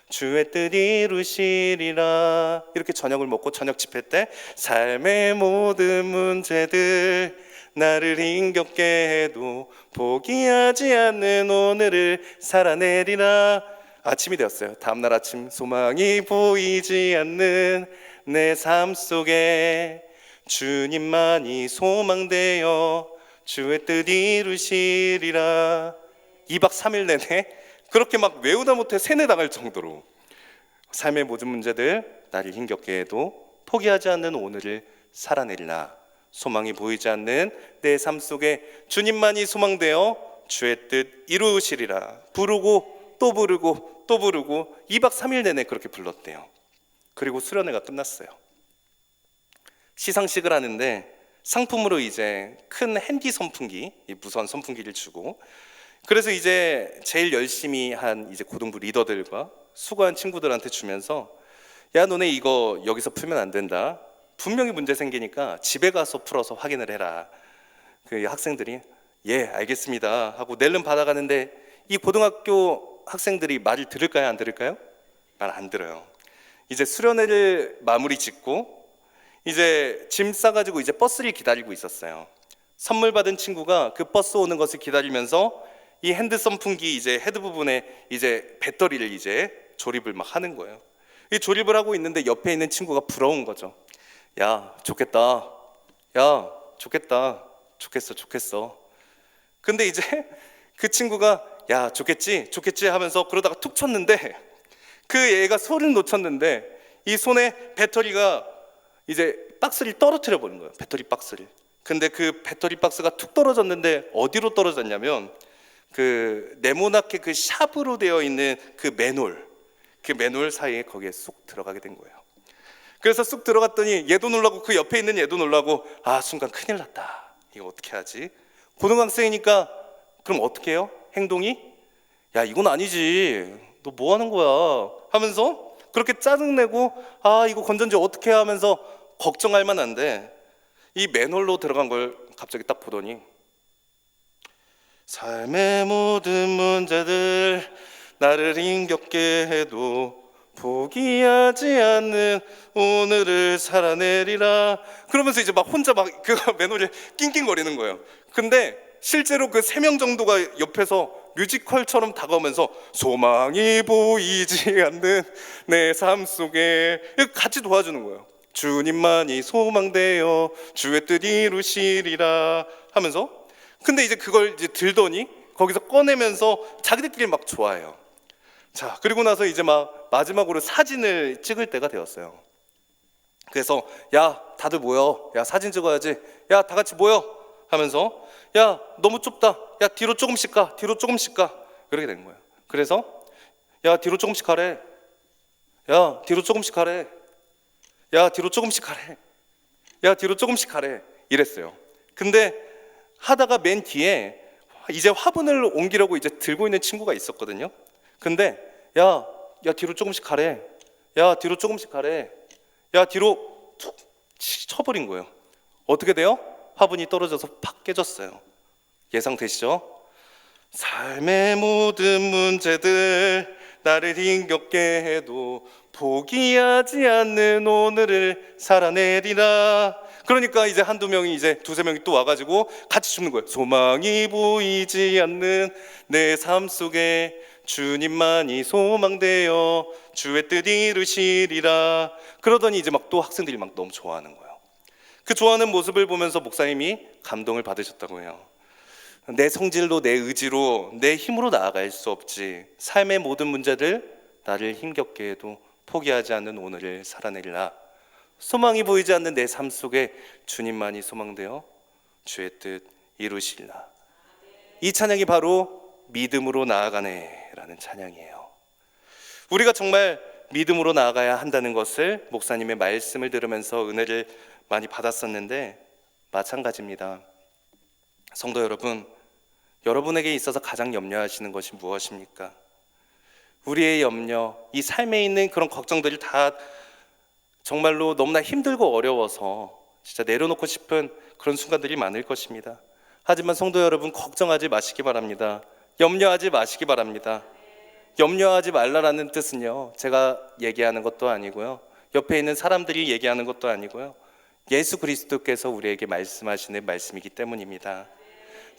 주의 뜻 이루시리라. 이렇게 저녁을 먹고 저녁 집회 때 삶의 모든 문제들 나를 힘겹게 해도 포기하지 않는 오늘을 살아내리라. 아침이 되었어요. 다음날 아침 소망이 보이지 않는 내 삶 속에 주님만이 소망되어 주의 뜻 이루시리라. 2박 3일 내내 그렇게 막 외우다 못해 세뇌당할 정도로 삶의 모든 문제들 나를 힘겹게 해도 포기하지 않는 오늘을 살아내리라. 소망이 보이지 않는 내 삶 속에 주님만이 소망되어 주의 뜻 이루시리라. 부르고 또 부르고 또 부르고 2박 3일 내내 그렇게 불렀대요. 그리고 수련회가 끝났어요. 시상식을 하는데 상품으로 이제 큰 핸디 선풍기, 무선 선풍기를 주고, 그래서 이제 제일 열심히 한 이제 고등부 리더들과 수고한 친구들한테 주면서 야, 너네 이거 여기서 풀면 안 된다. 분명히 문제 생기니까 집에 가서 풀어서 확인을 해라. 그 학생들이 예, 알겠습니다 하고 낼름 받아가는데 이 고등학교 학생들이 말을 들을까요, 안 들을까요? 말 안 들어요. 이제 수련회를 마무리 짓고 이제 짐 싸가지고 이제 버스를 기다리고 있었어요. 선물 받은 친구가 그 버스 오는 것을 기다리면서 이 핸드 선풍기 이제 헤드 부분에 이제 배터리를 이제 조립을 막 하는 거예요. 이 조립을 하고 있는데 옆에 있는 친구가 부러운 거죠. 야, 좋겠다. 야, 좋겠다. 좋겠어. 근데 이제 그 친구가 야, 좋겠지 하면서 그러다가 툭 쳤는데 그 애가 손을 놓쳤는데 이 손에 배터리가 이제 박스를 떨어뜨려 버린 거예요. 배터리 박스를. 근데 그 배터리 박스가 툭 떨어졌는데 어디로 떨어졌냐면 그 네모나게 그 샵으로 되어 있는 그 맨홀 사이에 거기에 쏙 들어가게 된 거예요. 그래서 쑥 들어갔더니 얘도 놀라고 그 옆에 있는 얘도 놀라고 아, 순간 큰일 났다. 이거 어떻게 하지? 고등학생이니까 그럼 어떻게 해요? 행동이? 야, 이건 아니지. 너 뭐 하는 거야? 하면서 그렇게 짜증내고 아, 이거 건전지 어떻게 해? 하면서 걱정할 만한데 이 맨홀로 들어간 걸 갑자기 딱 보더니 삶의 모든 문제들 나를 힘겹게 해도 포기하지 않는 오늘을 살아내리라. 그러면서 이제 막 혼자 막 그 맨홀에 낑낑거리는 거예요. 근데 실제로 그 3명 정도가 옆에서 뮤지컬처럼 다가오면서 소망이 보이지 않는 내 삶 속에 같이 도와주는 거예요. 주님만이 소망되어 주의 뜻 이루시리라 하면서. 근데 이제 그걸 이제 들더니 거기서 꺼내면서 자기들끼리 막 좋아해요. 자, 그리고 나서 이제 막 마지막으로 사진을 찍을 때가 되었어요. 그래서 야, 다들 모여. 야, 사진 찍어야지. 야, 다 같이 모여 하면서 야, 너무 좁다. 야, 뒤로 조금씩 가. 뒤로 조금씩 가. 그렇게 된 거예요. 그래서 야, 뒤로 조금씩 가래. 야, 뒤로 조금씩 가래. 야, 뒤로 조금씩 가래. 야, 뒤로 조금씩 가래. 이랬어요. 근데 하다가 맨 뒤에 이제 화분을 옮기려고 이제 들고 있는 친구가 있었거든요. 근데 야, 뒤로 조금씩 가래. 야, 뒤로 조금씩 가래. 야, 뒤로 툭 쳐버린 거예요. 어떻게 돼요? 화분이 떨어져서 팍 깨졌어요. 예상되시죠? 삶의 모든 문제들 나를 힘겹게 해도 포기하지 않는 오늘을 살아내리라. 그러니까 이제 한두 명이 이제 두세 명이 또 와가지고 같이 춤는 거예요. 소망이 보이지 않는 내 삶 속에 주님만이 소망되어 주의 뜻 이루시리라. 그러더니 이제 막 또 학생들이 막 너무 좋아하는 거예요. 그 좋아하는 모습을 보면서 목사님이 감동을 받으셨다고 해요. 내 성질로, 내 의지로, 내 힘으로 나아갈 수 없지. 삶의 모든 문제들 나를 힘겹게 해도 포기하지 않는 오늘을 살아내리라. 소망이 보이지 않는 내 삶 속에 주님만이 소망되어 주의 뜻 이루시리라. 이 찬양이 바로 믿음으로 나아가네 라는 찬양이에요. 우리가 정말 믿음으로 나아가야 한다는 것을 목사님의 말씀을 들으면서 은혜를 많이 받았었는데 마찬가지입니다. 성도 여러분, 여러분에게 있어서 가장 염려하시는 것이 무엇입니까? 우리의 염려, 이 삶에 있는 그런 걱정들이 다 정말로 너무나 힘들고 어려워서 진짜 내려놓고 싶은 그런 순간들이 많을 것입니다. 하지만 성도 여러분, 걱정하지 마시기 바랍니다. 염려하지 마시기 바랍니다. 염려하지 말라라는 뜻은요, 제가 얘기하는 것도 아니고요, 옆에 있는 사람들이 얘기하는 것도 아니고요, 예수 그리스도께서 우리에게 말씀하시는 말씀이기 때문입니다.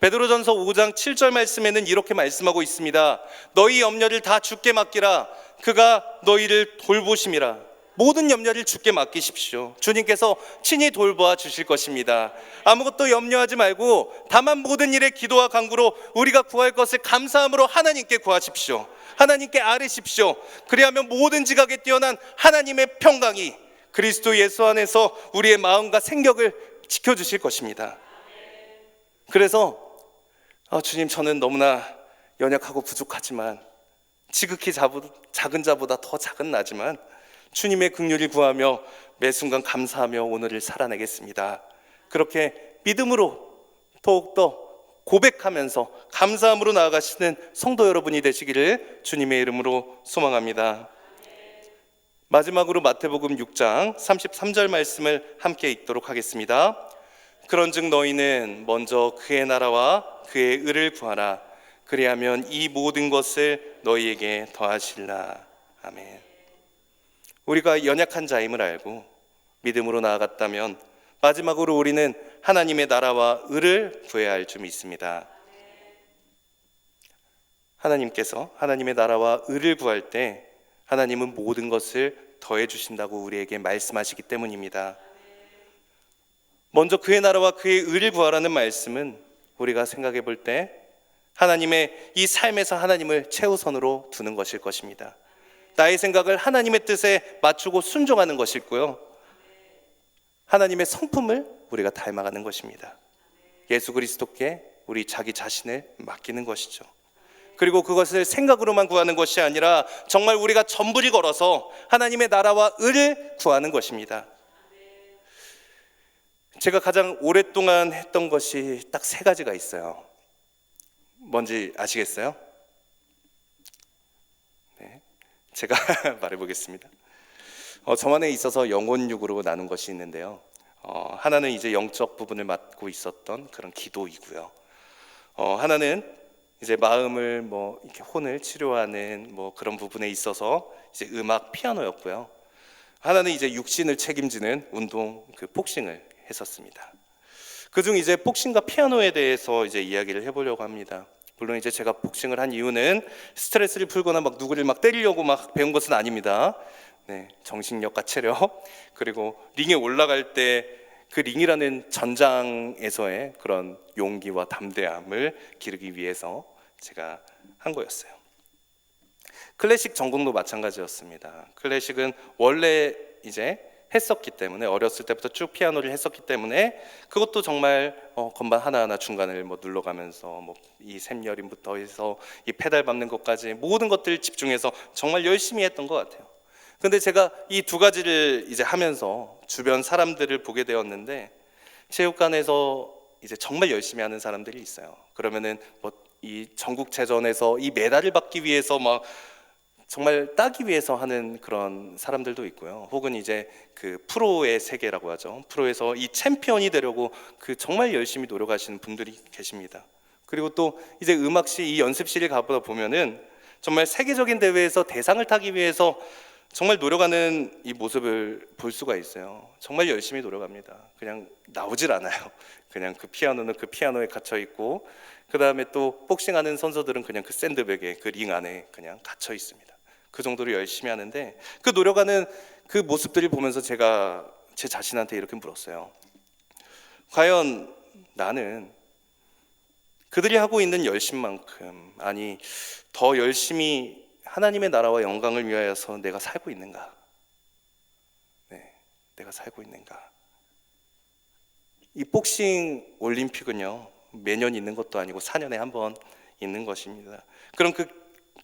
베드로전서 5장 7절 말씀에는 이렇게 말씀하고 있습니다. 너희 염려를 다 주께 맡기라. 그가 너희를 돌보심이라. 모든 염려를 주께 맡기십시오. 주님께서 친히 돌보아 주실 것입니다. 아무것도 염려하지 말고 다만 모든 일에 기도와 간구로 우리가 구할 것을 감사함으로 하나님께 구하십시오. 하나님께 아뢰십시오. 그리하면 모든 지각에 뛰어난 하나님의 평강이 그리스도 예수 안에서 우리의 마음과 생각을 지켜주실 것입니다. 그래서 주님, 저는 너무나 연약하고 부족하지만 지극히 작은 자보다 더 작은 나지만 주님의 긍휼을 구하며 매 순간 감사하며 오늘을 살아내겠습니다. 그렇게 믿음으로 더욱더 고백하면서 감사함으로 나아가시는 성도 여러분이 되시기를 주님의 이름으로 소망합니다. 마지막으로 마태복음 6장 33절 말씀을 함께 읽도록 하겠습니다. 그런즉 너희는 먼저 그의 나라와 그의 의를 구하라. 그리하면 이 모든 것을 너희에게 더하시리라. 아멘. 우리가 연약한 자임을 알고 믿음으로 나아갔다면 마지막으로 우리는 하나님의 나라와 의를 구해야 할 줄 믿습니다. 하나님께서 하나님의 나라와 의를 구할 때 하나님은 모든 것을 더해 주신다고 우리에게 말씀하시기 때문입니다. 먼저 그의 나라와 그의 의를 구하라는 말씀은 우리가 생각해 볼 때 하나님의 이 삶에서 하나님을 최우선으로 두는 것일 것입니다. 나의 생각을 하나님의 뜻에 맞추고 순종하는 것이고요, 하나님의 성품을 우리가 닮아가는 것입니다. 예수 그리스도께 우리 자기 자신을 맡기는 것이죠. 그리고 그것을 생각으로만 구하는 것이 아니라 정말 우리가 전부리 걸어서 하나님의 나라와 의를 구하는 것입니다. 제가 가장 오랫동안 했던 것이 딱 3가지가 있어요. 뭔지 아시겠어요? 네, 제가 말해보겠습니다. 저만에 있어서 영혼육으로 나눈 것이 있는데요. 하나는 이제 영적 부분을 맡고 있었던 그런 기도이고요. 하나는 이제 마음을 이렇게 혼을 치료하는 그런 부분에 있어서 이제 음악 피아노였고요. 하나는 이제 육신을 책임지는 운동 그 복싱을 했었습니다. 그중 이제 복싱과 피아노에 대해서 이제 이야기를 해보려고 합니다. 물론 이제 제가 복싱을 한 이유는 스트레스를 풀거나 막 누구를 막 때리려고 막 배운 것은 아닙니다. 네, 정신력과 체력, 그리고 링에 올라갈 때 그 링이라는 전장에서의 그런 용기와 담대함을 기르기 위해서 제가 한 거였어요. 클래식 전공도 마찬가지였습니다. 클래식은 원래 이제 했었기 때문에, 어렸을 때부터 쭉 피아노를 했었기 때문에 그것도 정말 건반 하나하나 중간을 뭐 눌러가면서 뭐 이 샘여림부터 해서 이 페달 밟는 것까지 모든 것들을 집중해서 정말 열심히 했던 것 같아요. 근데 제가 이 두 가지를 이제 하면서 주변 사람들을 보게 되었는데, 체육관에서 이제 정말 열심히 하는 사람들이 있어요. 그러면은 뭐 이 전국체전에서 이 메달을 받기 위해서 막 정말 따기 위해서 하는 그런 사람들도 있고요. 혹은 이제 그 프로의 세계라고 하죠. 프로에서 이 챔피언이 되려고 그 정말 열심히 노력하시는 분들이 계십니다. 그리고 또 이제 음악실 이 연습실에 가보다 보면은 정말 세계적인 대회에서 대상을 타기 위해서 정말 노력하는 이 모습을 볼 수가 있어요. 정말 열심히 노력합니다. 그냥 나오질 않아요. 그냥 그 피아노는 그 피아노에 갇혀 있고, 그 다음에 또 복싱하는 선수들은 그냥 그 샌드백에 그 링 안에 그냥 갇혀 있습니다. 그 정도로 열심히 하는데, 그 노력하는 그 모습들을 보면서 제가 제 자신한테 이렇게 물었어요. 과연 나는 그들이 하고 있는 열심만큼, 아니 더 열심히 하나님의 나라와 영광을 위하여서 내가 살고 있는가? 네, 내가 살고 있는가? 이 복싱 올림픽은요, 매년 있는 것도 아니고 4년에 한 번 있는 것입니다. 그럼 그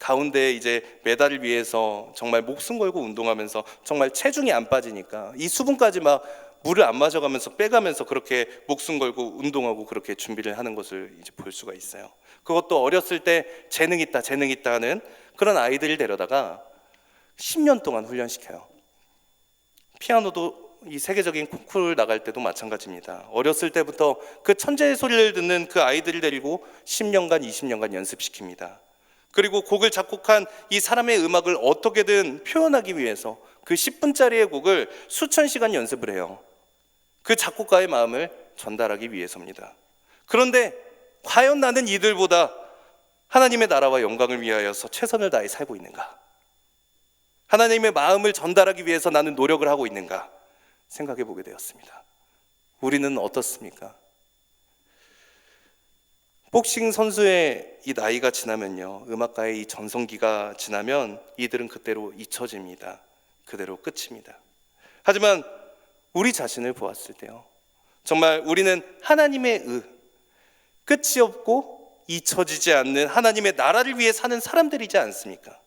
가운데 이제 메달을 위해서 정말 목숨 걸고 운동하면서 정말 체중이 안 빠지니까 이 수분까지 막 물을 안 마셔가면서 빼가면서 그렇게 목숨 걸고 운동하고 그렇게 준비를 하는 것을 이제 볼 수가 있어요. 그것도 어렸을 때 재능 있다 하는 그런 아이들을 데려다가 10년 동안 훈련시켜요. 피아노도 이 세계적인 콩쿠르 나갈 때도 마찬가지입니다. 어렸을 때부터 그 천재의 소리를 듣는 그 아이들을 데리고 10년간 20년간 연습시킵니다. 그리고 곡을 작곡한 이 사람의 음악을 어떻게든 표현하기 위해서 그 10분짜리의 곡을 수천 시간 연습을 해요. 그 작곡가의 마음을 전달하기 위해서입니다. 그런데 과연 나는 이들보다 하나님의 나라와 영광을 위하여서 최선을 다해 살고 있는가? 하나님의 마음을 전달하기 위해서 나는 노력을 하고 있는가? 생각해 보게 되었습니다. 우리는 어떻습니까? 복싱 선수의 이 나이가 지나면요, 음악가의 이 전성기가 지나면 이들은 그대로 잊혀집니다. 그대로 끝입니다. 하지만 우리 자신을 보았을 때요, 정말 우리는 하나님의 끝이 없고 잊혀지지 않는 하나님의 나라를 위해 사는 사람들이지 않습니까?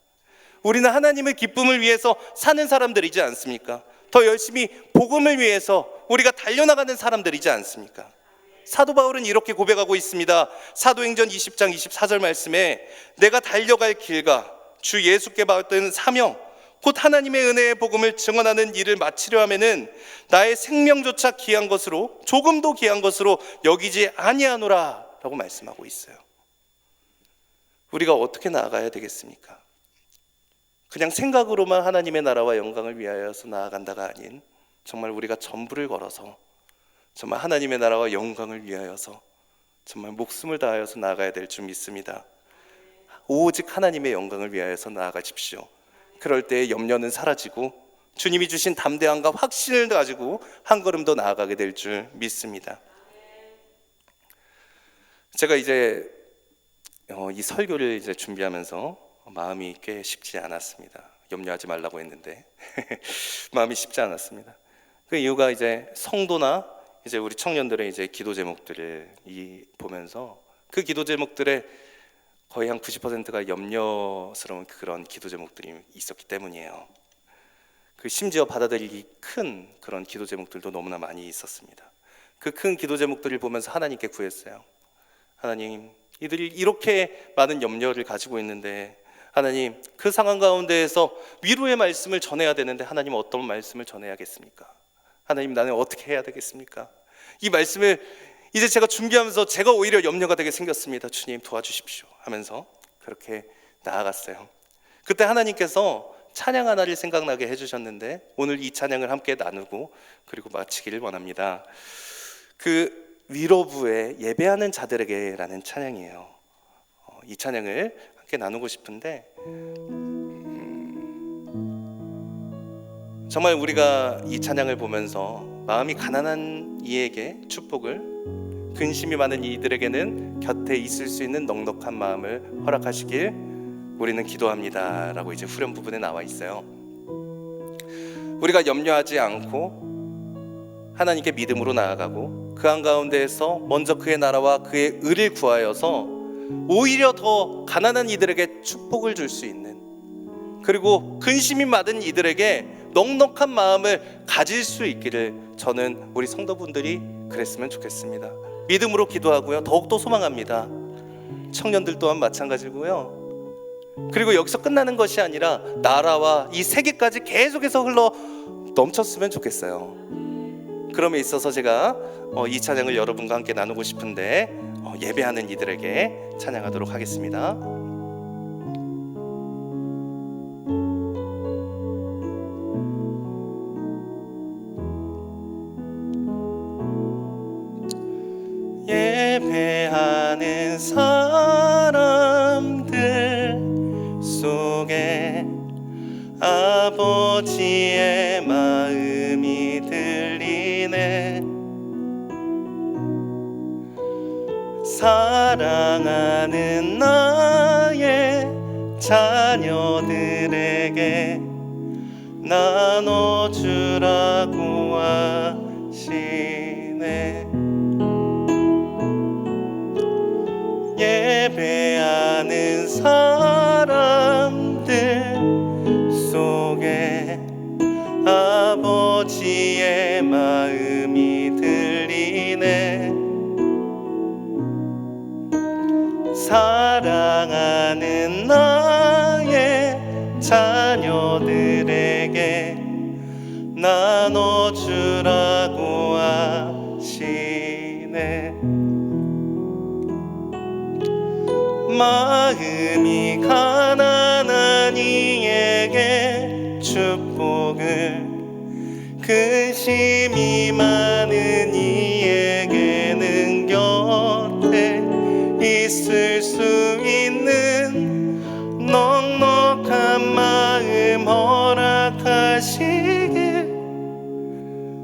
우리는 하나님의 기쁨을 위해서 사는 사람들이지 않습니까? 더 열심히 복음을 위해서 우리가 달려나가는 사람들이지 않습니까? 사도 바울은 이렇게 고백하고 있습니다. 사도행전 20장 24절 말씀에 내가 달려갈 길과 주 예수께 받은 사명, 곧 하나님의 은혜의 복음을 증언하는 일을 마치려 하면은 나의 생명조차 귀한 것으로, 조금도 귀한 것으로 여기지 아니하노라 라고 말씀하고 있어요. 우리가 어떻게 나아가야 되겠습니까? 그냥 생각으로만 하나님의 나라와 영광을 위하여서 나아간다가 아닌, 정말 우리가 전부를 걸어서 정말 하나님의 나라와 영광을 위하여서 정말 목숨을 다하여서 나아가야 될 줄 믿습니다. 오직 하나님의 영광을 위하여서 나아가십시오. 그럴 때 염려는 사라지고 주님이 주신 담대함과 확신을 가지고 한 걸음 더 나아가게 될 줄 믿습니다. 제가 이제 이 설교를 이제 준비하면서 마음이 꽤 쉽지 않았습니다. 염려하지 말라고 했는데 마음이 쉽지 않았습니다. 그 이유가 이제 성도나 이제 우리 청년들의 이제 기도 제목들을 보면서 그 기도 제목들의 거의 한 90%가 염려스러운 그런 기도 제목들이 있었기 때문이에요. 그 심지어 받아들이기 큰 그런 기도 제목들도 너무나 많이 있었습니다. 그 큰 기도 제목들을 보면서 하나님께 구했어요. 하나님, 이들이 이렇게 많은 염려를 가지고 있는데 하나님, 그 상황 가운데에서 위로의 말씀을 전해야 되는데 하나님 어떤 말씀을 전해야겠습니까? 하나님, 나는 어떻게 해야 되겠습니까? 이 말씀을 이제 제가 준비하면서 제가 오히려 염려가 되게 생겼습니다. 주님 도와주십시오 하면서 그렇게 나아갔어요. 그때 하나님께서 찬양 하나를 생각나게 해주셨는데 오늘 이 찬양을 함께 나누고 그리고 마치기를 원합니다. 그 위로부의 예배하는 자들에게라는 찬양이에요. 이 찬양을 함께 나누고 싶은데 정말 우리가 이 찬양을 보면서 마음이 가난한 이에게 축복을, 근심이 많은 이들에게는 곁에 있을 수 있는 넉넉한 마음을 허락하시길 우리는 기도합니다 라고 이제 후렴 부분에 나와 있어요. 우리가 염려하지 않고 하나님께 믿음으로 나아가고 그 한가운데에서 먼저 그의 나라와 그의 의를 구하여서 오히려 더 가난한 이들에게 축복을 줄 수 있는, 그리고 근심이 많은 이들에게 넉넉한 마음을 가질 수 있기를 저는 우리 성도분들이 그랬으면 좋겠습니다. 믿음으로 기도하고요, 더욱더 소망합니다. 청년들 또한 마찬가지고요. 그리고 여기서 끝나는 것이 아니라 나라와 이 세계까지 계속해서 흘러 넘쳤으면 좋겠어요. 그럼에 있어서 제가 이 찬양을 여러분과 함께 나누고 싶은데 예배하는 이들에게 찬양하도록 하겠습니다. 예배하는 사람들 속에 아버지의 마음이 들리네. 사랑하는 나의 자녀들에게 나눠주라고 하시네. 예배하는 사람들 속에 아버지의 마음이 들리네. 사랑하는 나의 자녀들에게 나눠주라고 하시네. 마음이 가난한 이에게 축복을, 근심이 많은 이에게는 곁에 있을 수 있는 넉넉한 마음 허락하시길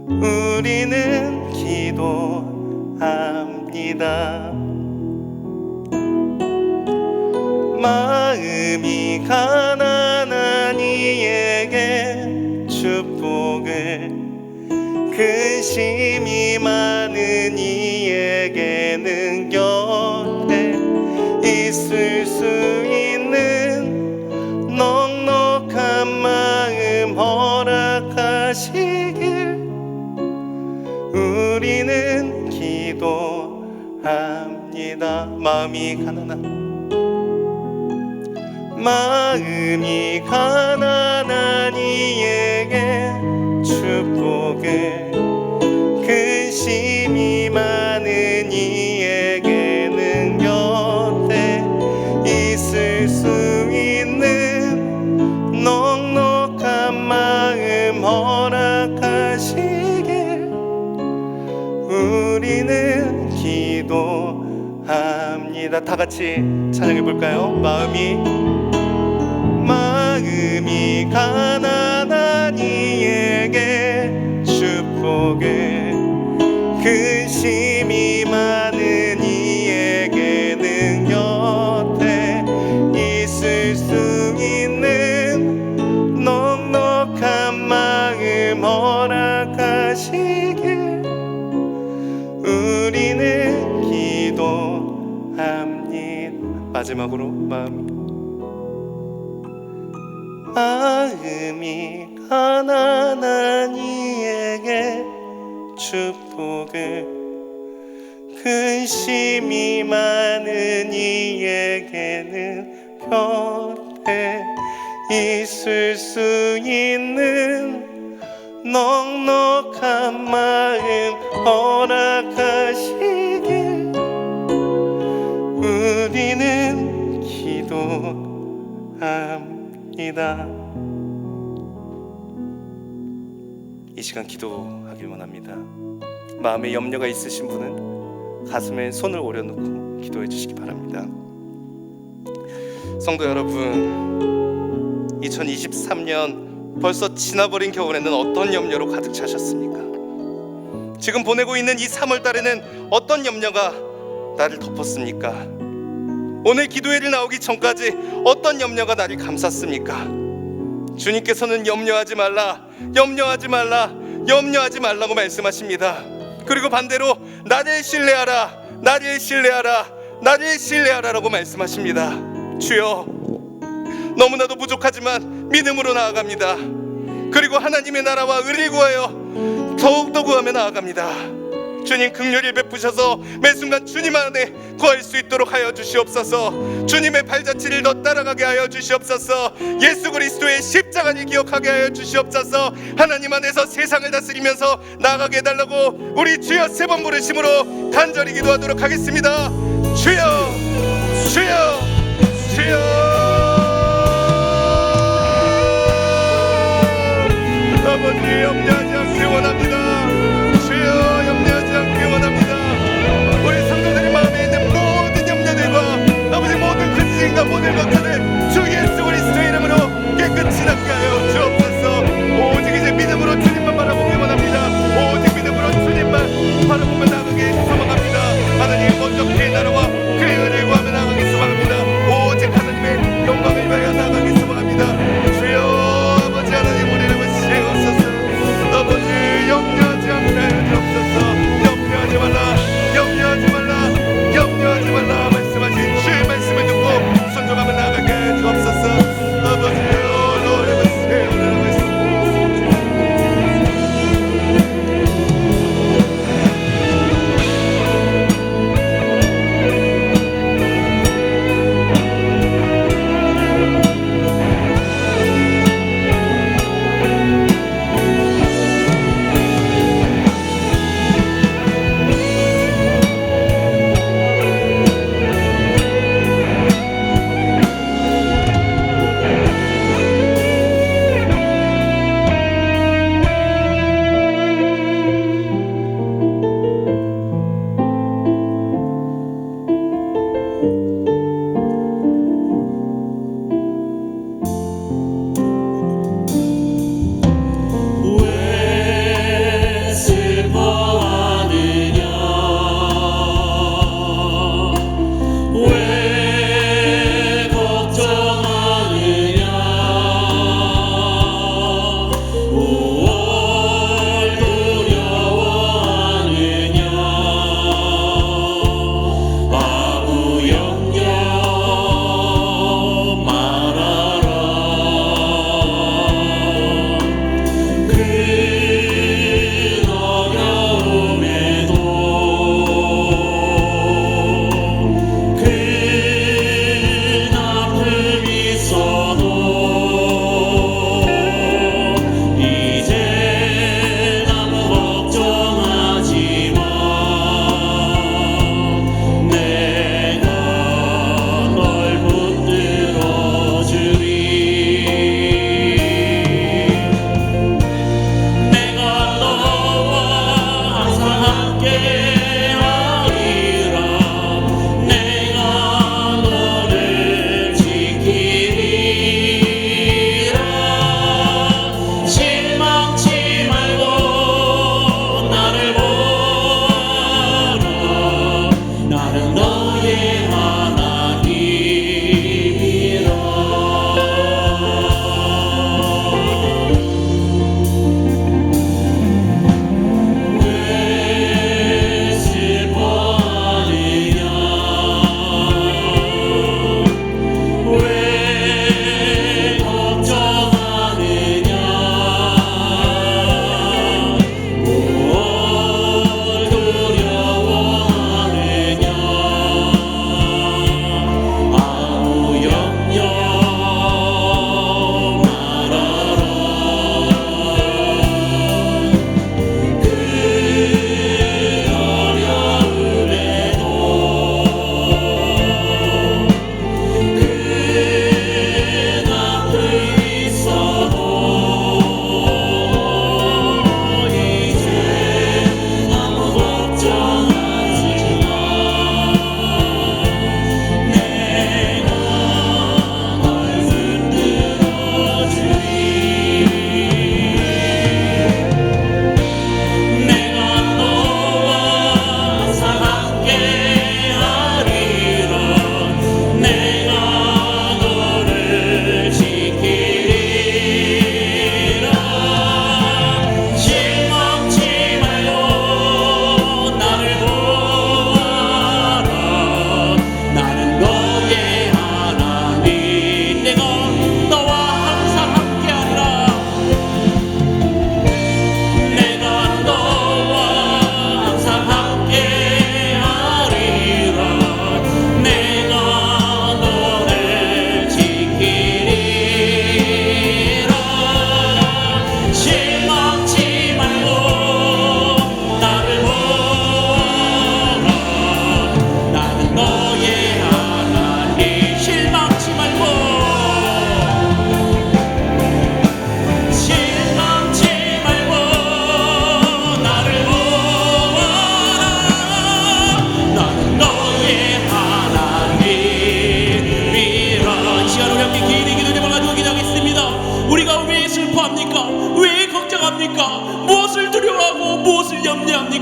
우리는 기도합니다. 마음이 가난한 이에게 축복을, 근심이 많은 이에게는 곁에 있을 수 있는 넉넉한 마음 허락하시길 우리는 기도합니다. 마음이 가난한 이에게 축복을, 근심이 많은 이에게는 곁에 있을 수 있는 넉넉한 마음 허락하시길 우리는 기도합니다. 다 같이 찬양해 볼까요? 마음이 가난한 이에게 축복을, 근심이 많은 이에게는 곁에 있을 수 있는 넉넉한 마음 허락하시길 우리는 기도합니다. 마지막으로 마음이 가난한 이에게 축복을, 근심이 많은 이에게는 곁에 있을 수 있는 넉넉한 마음 허락하시길 우리는 기도합니다. 시간 기도하길 원합니다. 마음에 염려가 있으신 분은 가슴에 손을 올려놓고 기도해 주시기 바랍니다. 성도 여러분, 2023년 벌써 지나버린 겨울에는 어떤 염려로 가득 차셨습니까? 지금 보내고 있는 이 3월 달에는 어떤 염려가 나를 덮었습니까? 오늘 기도회를 나오기 전까지 어떤 염려가 나를 감쌌습니까? 주님께서는 염려하지 말라, 염려하지 말라, 염려하지 말라고 말씀하십니다. 그리고 반대로 나를 신뢰하라, 나를 신뢰하라, 나를 신뢰하라라고 말씀하십니다. 주여, 너무나도 부족하지만 믿음으로 나아갑니다. 그리고 하나님의 나라와 의를 구하여 더욱더 구하며 나아갑니다. 주님 긍휼을 베푸셔서 매 순간 주님 안에 거할 수 있도록 하여 주시옵소서. 주님의 발자취를 더 따라가게 하여 주시옵소서. 예수 그리스도의 십자가를 기억하게 하여 주시옵소서. 하나님 안에서 세상을 다스리면서 나아가게 해달라고 우리 주여 세 번 부르심으로 간절히 기도하도록 하겠습니다. 주여, 주여, 주여. 아버지, 염려하지 않기 원합니다. 주여, 염려하지 않기 원합니다. 우리 성도들의 마음에 있는 모든 염려들과 아버지 모든 근심과 모든 것들을 주 예수 그리스도의 이름으로 깨끗이 낫게 하여 주옵소서. 오직 이제 믿음으로 주님만 바라보기 원합니다. 오직 믿음으로 주님만 바라보며 나가게 소망합니다. 하나님 먼저 그의 나라와 그의 은혜를 구하며 나가게 소망합니다. 오직 하나님의 영광을 위하여 나가게 소망합니다. 주여, 아버지 하나님 우리 이름을 세우소서. 아버지 염려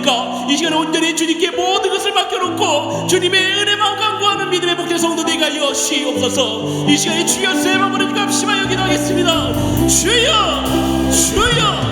원합니까? 이 시간에 온전히 주님께 모든 것을 맡겨놓고 주님의 은혜만 간구하는 믿음의 복된 성도 되게 하여 주옵소서. 이 시간에 주여 세 번 부르짖고 합심하여 기도하겠습니다. 주여 주여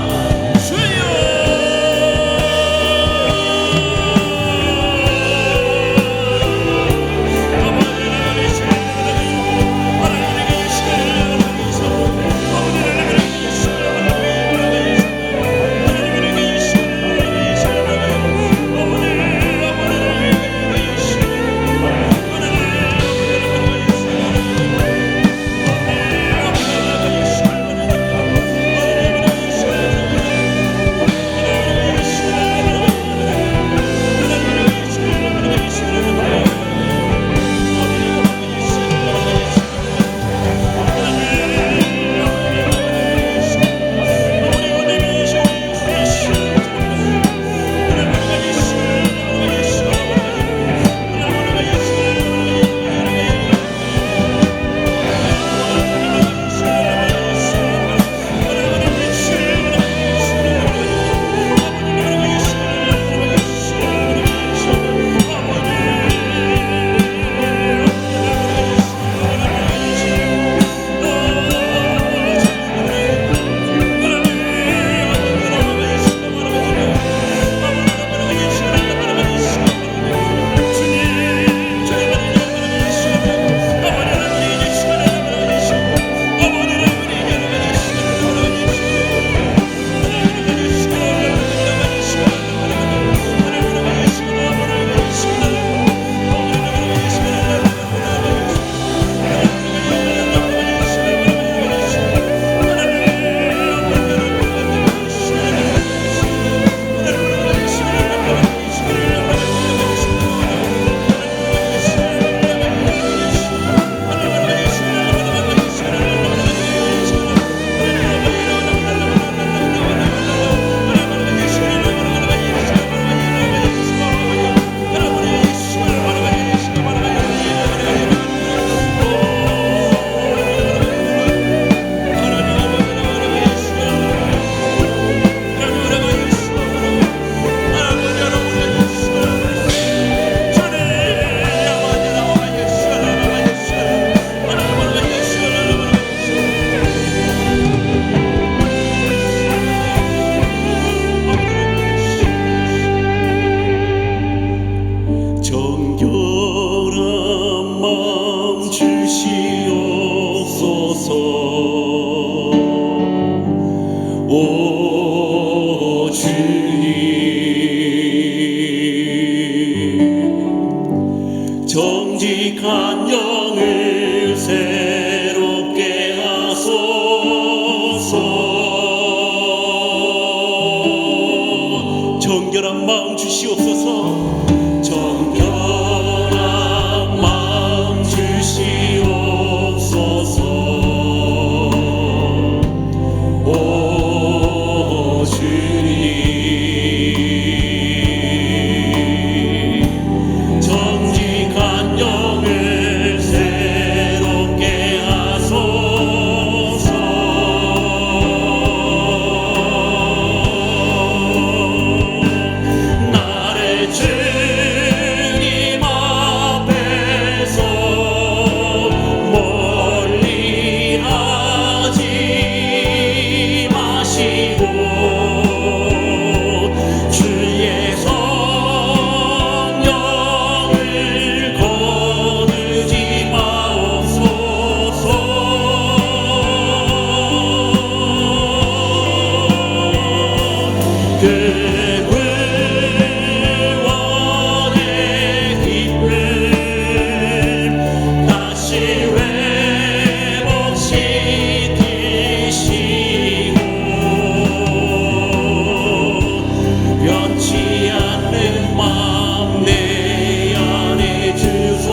정직한 영을 새롭게 하소서. 정결한 마음 주시옵소서. 정결한 마음 주시옵소서. 오 주님, 정직한 영을 새롭게 하소서. 나를 주님 앞에서 멀리 하지 마시고 주의 성령을 거두지 마옵소서. 그 구원의 기쁨 다시 회복시키시고 변치 않는 마음 내 안에 주소서.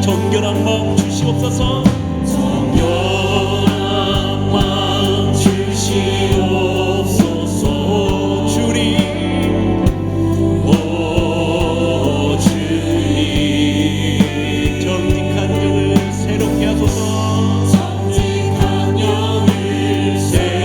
정결한 마음 주시옵소서. 정결한 마음 주시옵소서. 주님, 오 주님, 정직한 영을 새롭게 하소서. 정직한 영을 새롭게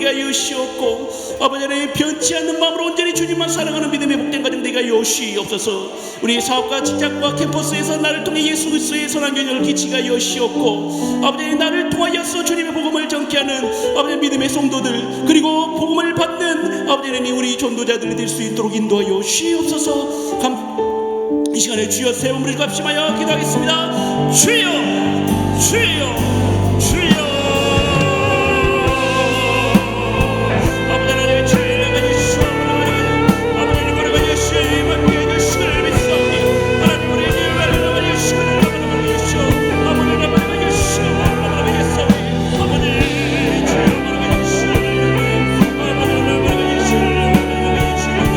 되게 하여 주시옵고 아버지 하나님 변치 않는 마음으로 온전히 주님만 사랑하는 믿음의 복된 가정 되게 하여 주시옵소서. 우리 사업과 직장과 캠퍼스에서 나를 통해 예수 그리스도의 선한 견영을 끼치게 하여 주시옵고 아버지 하나님 나를 통하여서 주님의 복음을 전케하는 아버지 믿음의 성도들 그리고 복음을 받는 아버지 하나님 우리 전도자들이 될 수 있도록 인도하여 주시옵소서. 이 시간에 주여 세 번을 값심하여 기도하겠습니다. 주여 주여 주여 아버지 하나님 주여 주시옵소서. 아버지 하나님 거룩한 예수님을 위해 주시기를 믿사오니 하나님 우리의 기회를 주시기를 주시오. 아버지 하나님 거룩한 예수님을 믿사오니 아버지 주여 거룩한 예수님을 아버지 하나님 거룩한 예수님을 하나님 거룩한 예수님을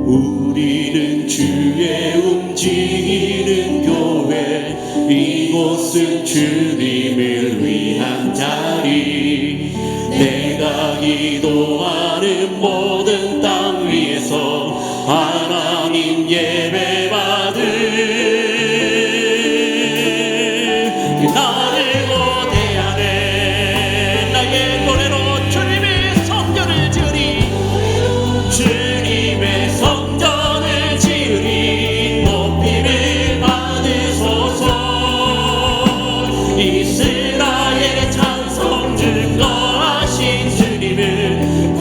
우리는 주의 움직이는 교회 이곳은 주님을 위한 자리 내가 기도하는 모든 땅 위에서 하나님 예배 받을 나를 고대하네 나의 노래로 주님의 성전을 지으리 주님의 성전을 지으리 높임을 받으소서 이스라엘의 찬송 증거하신 주님을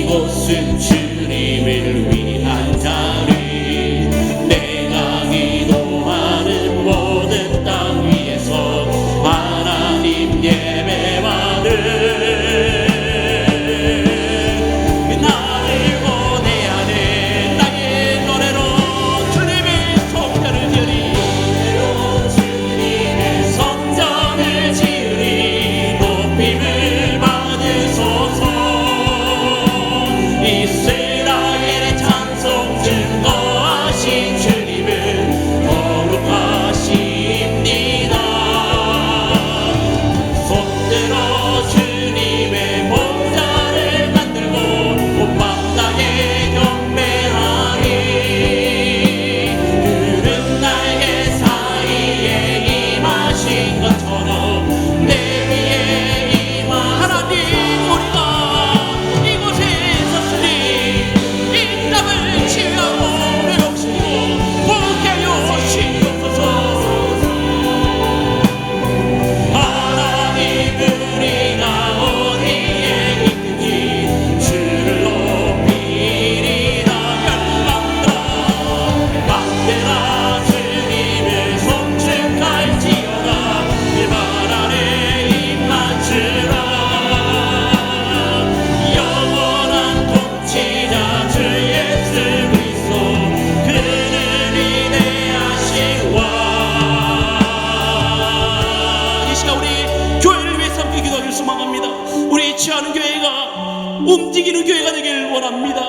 이곳은 주님을 위한 자리 내가 기도하는 모든 땅 위에서 하나님 예배받을 나를 보내야 돼 나의 노래로 주님의 성전을 지으리 주님의 성전을 지으리 높임을 받으소서 이스라엘의 찬송 증거하신 주님은 거룩하십니다 손들어 주님의 몸자를 만들고 온바닥에 경배하니 그는 날개 사이에 임하신 것처럼 내 위에 임하 하나님 우리가 이곳에 섰으니 이 땅을 치유하고 회복시키고 복하여 주시옵소서 하나님 우리가 어디에 있든지 주를 높이리라 열망들아 만대라 주님을 송축할지어다 일반 아래 입만 주라 영원한 통치자 주 예수 그리스도 그는 위대하신 왕 이 시간 우리 교회를 위해서 함께 기도하길 소망합니다. 우리 취하는 교회가 움직이는 교회가 되길 원합니다.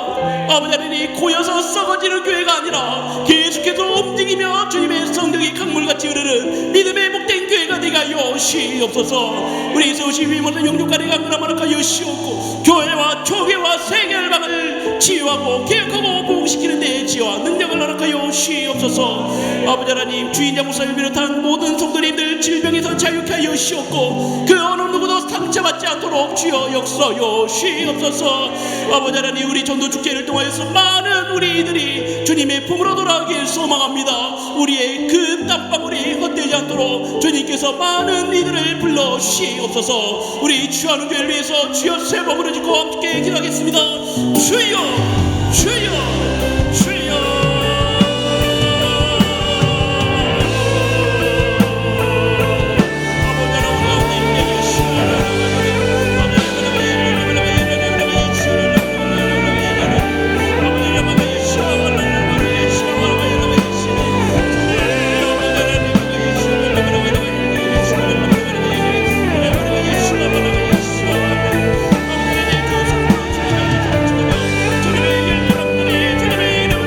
아버지 하나님 고여서 썩어지는 교회가 아니라 계속해서 움직이며 주님의 성령이 강물같이 흐르는 믿음의 복된 교회가 되게 하여 시옵소서. 우리 세우신 위모는 영육간의 강물하마라카 여시옵고 교회와 교회와 세계열방을 치유하고 개혁하고 보복시키는 데 지혜와 능력을 허락하여 시옵소서. 아버지 하나님 주인자 목사님을 비롯한 모든 성도님들 질병에서 자유케 하여 시옵고 그 어느 누구도 상처받지 않도록 주여 역사여 시옵소서. 아버지 하나님 우리 전도축제를 통하여서 많은 우리들이 주님의 품으로 돌아가길 소망합니다. 우리의 그 땀방울이 헛되지 않도록 주님께서 많은 이들을 불러 주시옵소서. 우리 취하는 교회를 위해서 주여 새 몸으로 짓고 함께 기도하겠습니다. 주여 주여 주여 주님의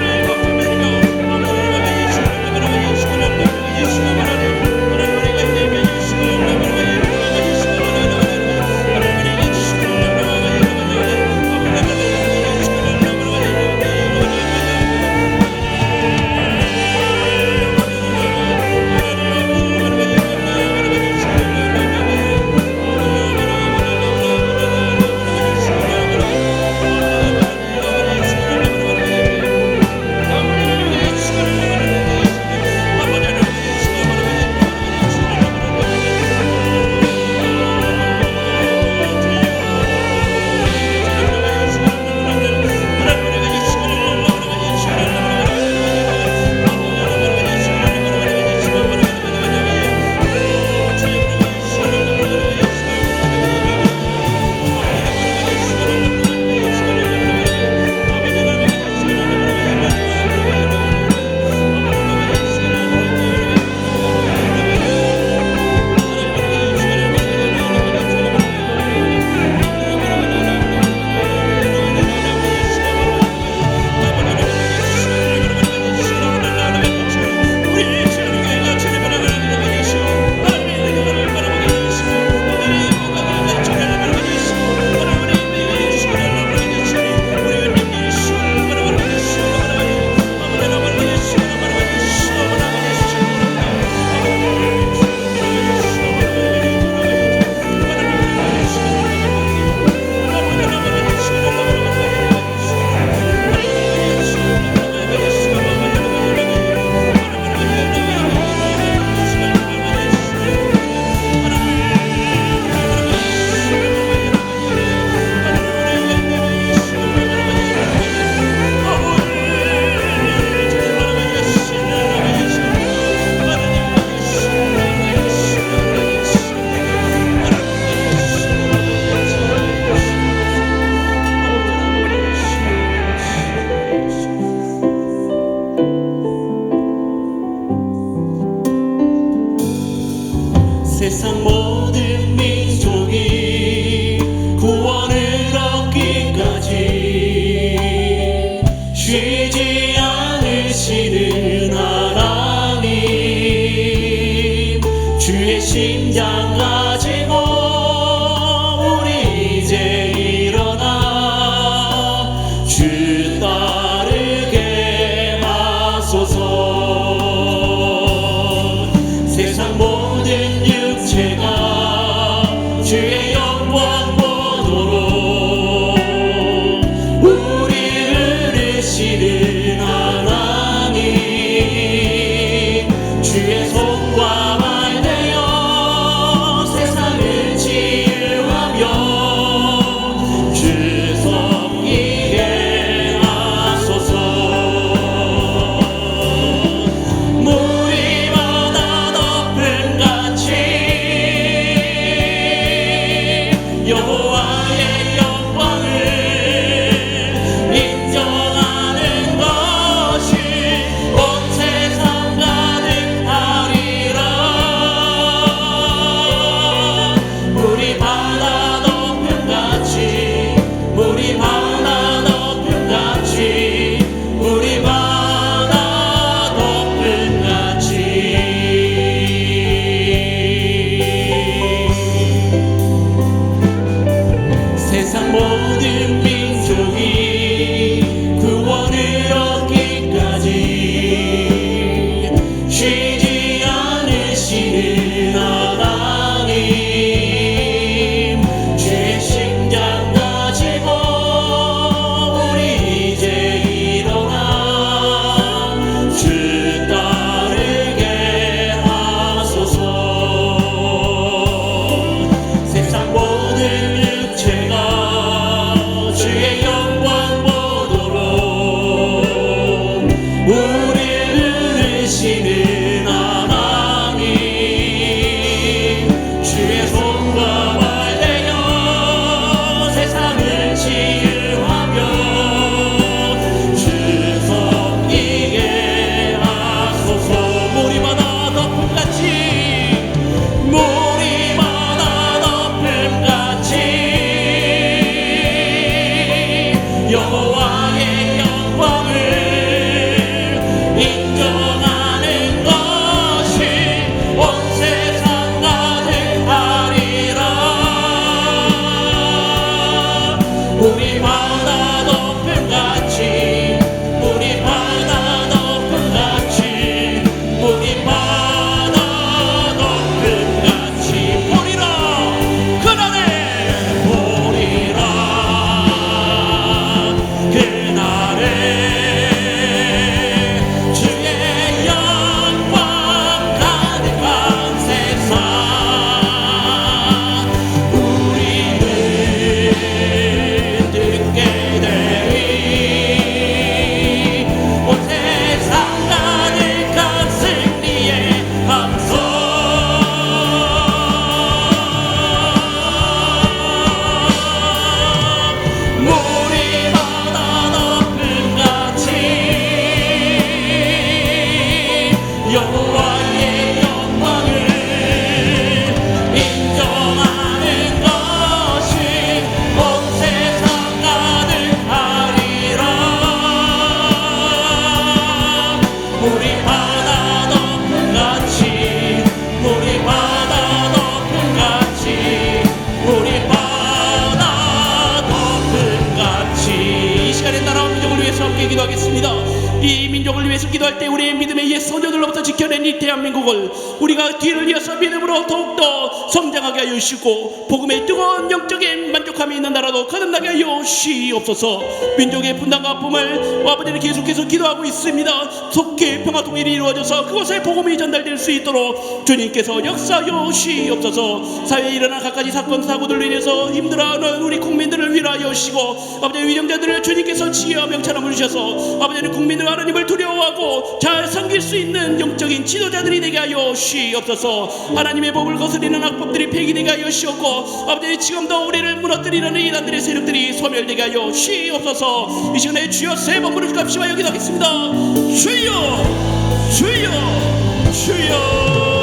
여호와의 영광을 인정하는 것이 온 세상 가득하리라. 우리 바다 높음같이 우리 바다 높음같이 우리 바다 높음같이 보리라. 그날에 보리라. 그날에 주의 영광 가득한 세상 우리는 듣게 되리. 온 세상 가득한 승리의 함성. 우리 바다 높음같이 여호와의 영광을 인정하는 것이 온 세상 가득하리라. 우리 바다 높음같이 우리 바다 높음같이 우리 바다 높음같이. 이 시간에 나라와 민족을 위해서 함께 기도하겠습니다. 이 민족을 위해서 기도할 때 우리의 믿음의 옛 소녀들로부터 지켜낸 이 대한민국을 우리가 뒤를 이어서 믿음으로 더욱더 성장하게 하여 주시고 복음의 뜨거운 영적인 만족함이 있는 나라도 거듭나게 하여 주시옵소서. 민족의 분단과 아픔을 아버지는 계속해서 기도하고 있습니다. 속히 평화 통일이 이루어져서 그곳에 복음이 전달될 수 있도록 주님께서 역사하여 주시옵소서. 사회에 일어난 갖가지 사건 사고들로 인해서 힘들어하는 우리 국민들을 위로하여 주시고 아버지 위정자들을 주님께서 지혜와 명철함을 주셔서 아버지는 국민들 하나님을 두려워하고 잘 섬길 수 있는 영적인 지도자들이 되게 하여 주시옵소서. 하나님의 법을 거스리는 악법들이 폐기되게 하여 주시옵고 아버지 지금도 우리를 무너뜨리는 이단들의 세력들이 소멸되게 하여 주시옵소서. 이 시간에 주여 세 번 부르짖고 합심하여 기도하겠습니다. 주여 주여 주여.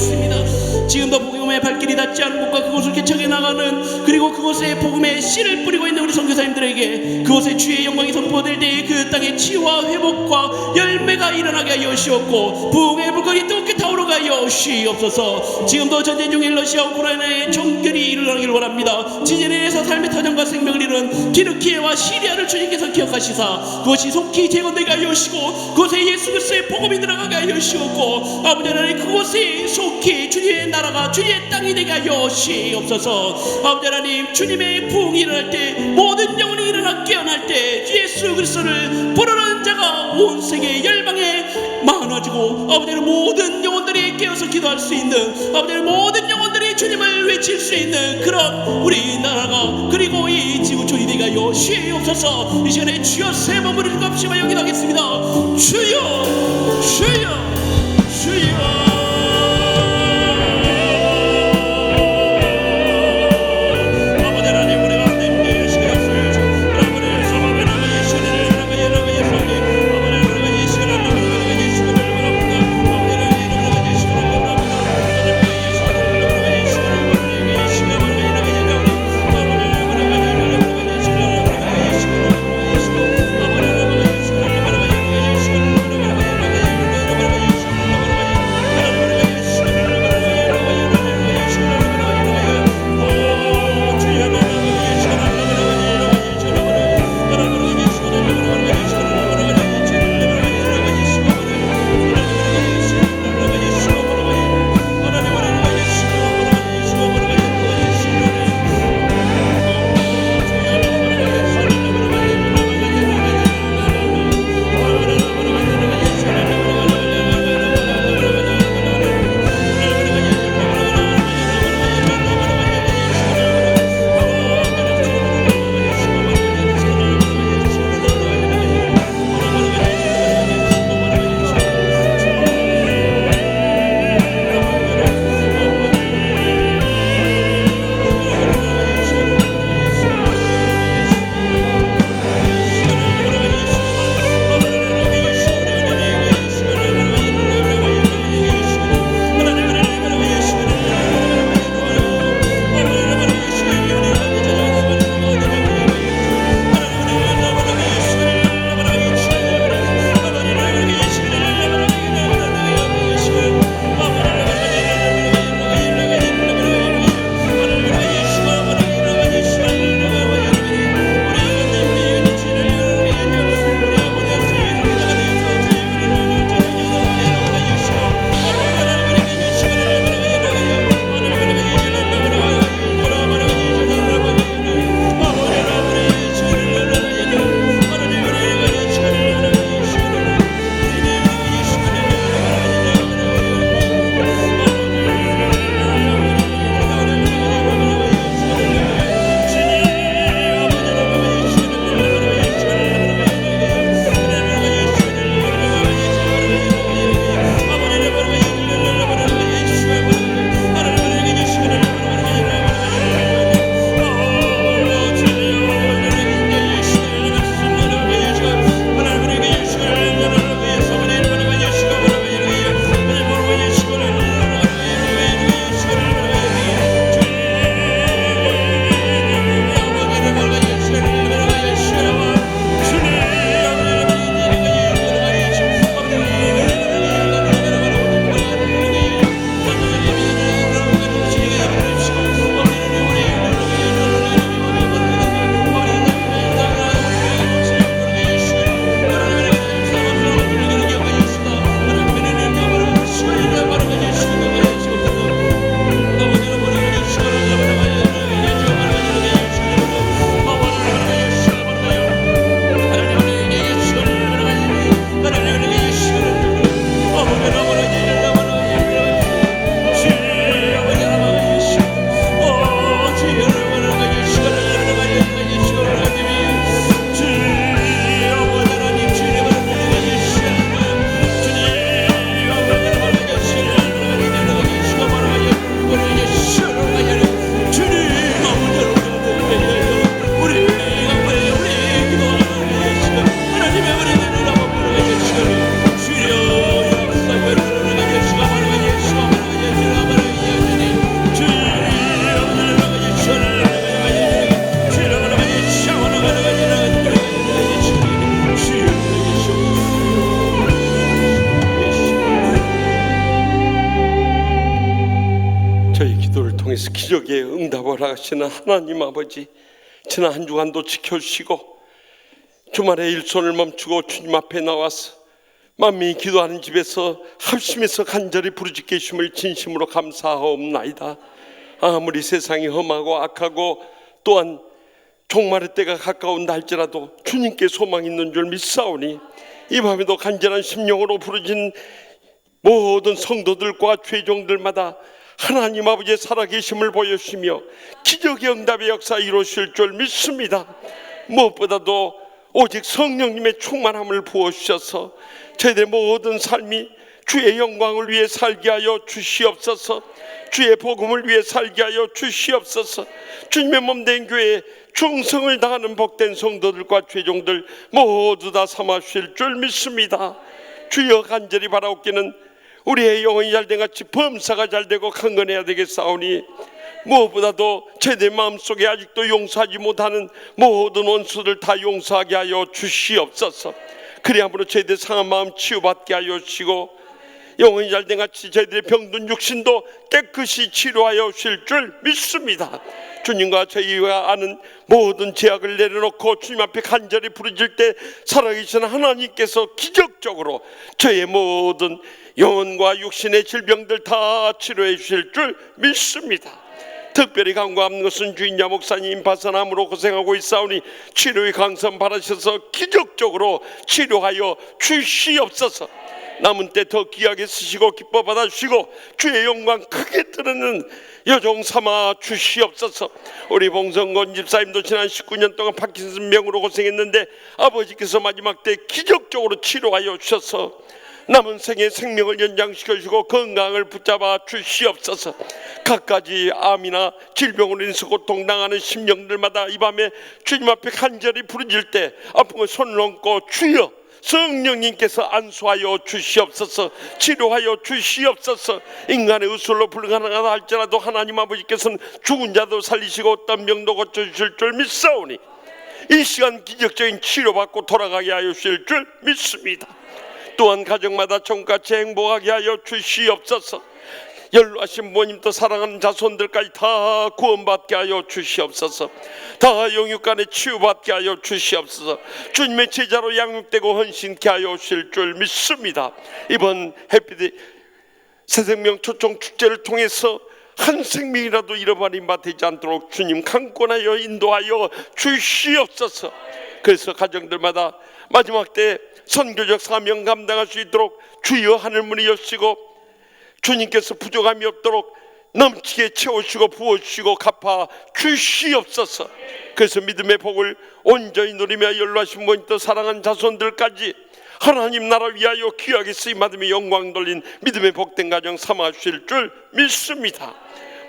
기도하겠습니다. 지금도 복음의 발길이 닿지 않은 곳과 그곳을 개척해 나가는, 그리고 그곳에 복음의 씨를 뿌리고 있는 우리 선교사님들에게 그곳에 주의 영광이 선포될 때에 그 땅에 치유와 회복과 열매가 일어나게 하여 주옵고, 부흥의 불꽃이 뜨겁게 타오르게 하여 주옵소서. 지금도 전쟁 중인 러시아 우크라이나의 정결이 일어나기를 원합니다. 지진에서 삶의 터전과 생명을 이룬 티르키예와 시리아를 주님께서 기억하시사 그것이 속히 재건되게 하여 주시고, 그곳에 예수 그리스도의 복음이 들어가게 하여 주시옵고, 아버지 하나님 그곳에 속히 주님의 나라가 주님의 땅이 되게 하여 주옵소서. 아버지 하나님, 주님의 부흥이 일어날 때, 모든 영혼이 일어나 깨어날 때 예수 그리스도를 부르는 자가 온 세계 열방에 많아지고, 아버지 하나님 모든 영혼들이 깨어서 기도할 수 있는, 아버지 하나님 모든 영혼들이 주님을 외칠 수 있는 그런 우리나라가, 그리고 이 지구촌이 되게 하여 주옵소서. 이 시간에 주여 세 번 부르는 것 없이 기도하겠습니다. 주여 주여 주여. 기적의 응답을 하시는 하나님 아버지, 지난 한 주간도 지켜주시고 주말에 일손을 멈추고 주님 앞에 나와서 만민이 기도하는 집에서 합심해서 간절히 부르짖게 하심을 진심으로 감사하옵나이다. 아무리 세상이 험하고 악하고 또한 종말의 때가 가까운다 할지라도 주님께 소망이 있는 줄 믿사오니 이 밤에도 간절한 심령으로 부르짖는 모든 성도들과 죄종들마다 하나님 아버지의 살아계심을 보여주시며 기적의 응답의 역사 이루실 줄 믿습니다. 무엇보다도 오직 성령님의 충만함을 부어주셔서 저희들의 모든 삶이 주의 영광을 위해 살게 하여 주시옵소서. 주의 복음을 위해 살게 하여 주시옵소서. 주님의 몸된 교회에 충성을 다하는 복된 성도들과 죄종들 모두 다 삼아주실 줄 믿습니다. 주여, 간절히 바라옵기는 우리의 영혼이 잘된 같이 범사가 잘되고 강건해야 되겠사오니 무엇보다도 저희들 마음속에 아직도 용서하지 못하는 모든 원수들 다 용서하게 하여 주시옵소서. 그리함으로 저희들 상한 마음 치유받게 하여 주시고 영혼이 잘된 같이 저희들의 병든 육신도 깨끗이 치료하여 주실 줄 믿습니다. 주님과 저희가 아는 모든 죄악을 내려놓고 주님 앞에 간절히 부르짖을 때 살아계신 하나님께서 기적적으로 저희의 모든 영혼과 육신의 질병들 다 치료해 주실 줄 믿습니다. 특별히 간구하는 것은 주인야 목사님 바사남으로 고생하고 있사오니 치료의 강선 바라셔서 기적적으로 치료하여 주시옵소서. 남은 때 더 귀하게 쓰시고 기뻐 받아주시고 주의 영광 크게 드러내는 여종 삼아 주시옵소서. 우리 봉성건 집사님도 지난 19년 동안 파킨슨 병으로 고생했는데 아버지께서 마지막 때 기적적으로 치료하여 주셔서 남은 생의 생명을 연장시켜 주시고 건강을 붙잡아 주시옵소서. 갖가지 암이나 질병으로 인해서 고통당하는 심령들마다 이 밤에 주님 앞에 간절히 부르짖을 때 아픈 걸 손을 얹고 주여 성령님께서 안수하여 주시옵소서. 치료하여 주시옵소서. 인간의 의술로 불가능하다 할지라도 하나님 아버지께서는 죽은 자도 살리시고 어떤 병도 고쳐주실 줄 믿사오니 이 시간 기적적인 치료받고 돌아가게 하여 주실 줄 믿습니다. 또한 가정마다 정같이 행복하게 하여 주시옵소서. 연로하신 부모님도 사랑하는 자손들까지 다 구원받게 하여 주시옵소서. 다 영육간에 치유받게 하여 주시옵소서. 주님의 제자로 양육되고 헌신케 하여 주실 줄 믿습니다. 이번 해피데이 새생명 초청 축제를 통해서 한 생명이라도 잃어버린 바 되지 않도록 주님 강권하여 인도하여 주시옵소서. 그래서 가정들마다 마지막 때 선교적 사명 감당할 수 있도록 주여 하늘문이 여시고 주님께서 부족함이 없도록 넘치게 채우시고 부어주시고 갚아 주시옵소서. 그래서 믿음의 복을 온전히 누리며 연로하신 분이 또 사랑하는 자손들까지 하나님 나라 위하여 귀하게 쓰임받으며 영광 돌린 믿음의 복된 가정 삼아 주실 줄 믿습니다.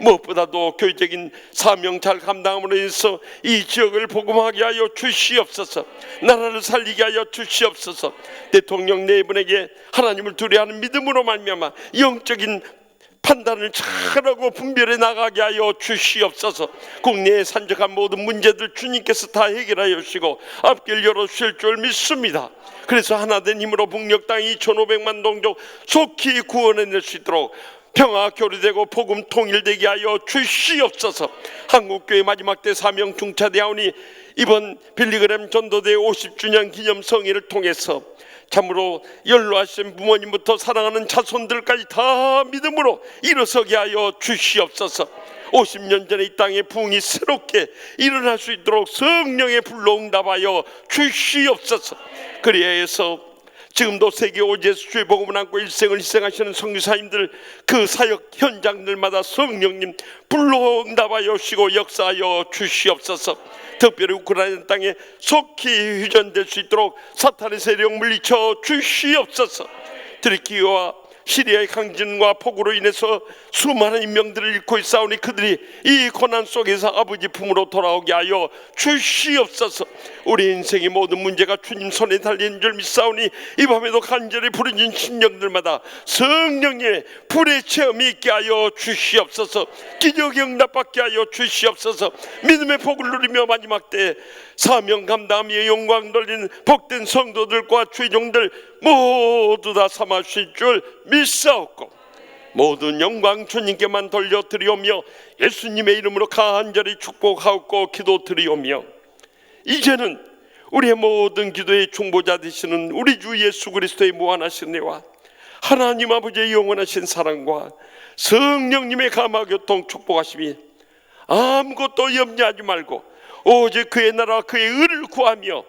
무엇보다도 교회적인 사명 잘 감당함으로 인해서 이 지역을 복음하게 하여 주시옵소서. 나라를 살리게 하여 주시옵소서. 대통령 네 분에게 하나님을 두려워하는 믿음으로 말미암아 영적인 판단을 잘하고 분별해 나가게 하여 주시옵소서. 국내에 산적한 모든 문제들 주님께서 다 해결하여 주시고 앞길 열어주실 줄 믿습니다. 그래서 하나된 힘으로 북녘 땅 2,500만 동족 속히 구원해낼 수 있도록 평화 교류되고 복음 통일되게 하여 주시옵소서. 한국교회 마지막 때 사명 중차되하오니 이번 빌리그램 전도대 50주년 기념 성회를 통해서 참으로 연로하신 부모님부터 사랑하는 자손들까지 다 믿음으로 일어서게 하여 주시옵소서. 50년 전에 이 땅에 부흥이 새롭게 일어날 수 있도록 성령의 불로 응답하여 주시옵소서. 그리하여서 지금도 세계 오지에서 주의 복음을 안고 일생을 희생하시는 선교사님들 그 사역 현장들마다 성령님 불로 응답하여 주시고 역사하여 주시옵소서. 특별히 우크라이나 땅에 속히 휴전될 수 있도록 사탄의 세력 물리쳐 주시옵소서. 들키와 시리아의 강진과 폭우로 인해서 수많은 인명들을 잃고 있사오니 그들이 이 고난 속에서 아버지 품으로 돌아오게 하여 주시옵소서. 우리 인생의 모든 문제가 주님 손에 달린 줄 믿사오니 이 밤에도 간절히 부르짖는 심령들마다 성령의 불의 체험이 있게 하여 주시옵소서. 기적의 응답받게 하여 주시옵소서. 믿음의 복을 누리며 마지막 때 사명 감당하며 영광 돌리는 복된 성도들과 죄종들 모두 다 삼아 주실 줄 믿사옵고 모든 영광 주님께만 돌려드리오며 예수님의 이름으로 간절히 축복하고 기도드리오며 이제는 우리의 모든 기도의 중보자 되시는 우리 주 예수 그리스도의 무한하신 은혜와 하나님 아버지의 영원하신 사랑과 성령님의 감화교통 축복하심이 아무것도 염려하지 말고 오직 그의 나라와 그의 의를 구하며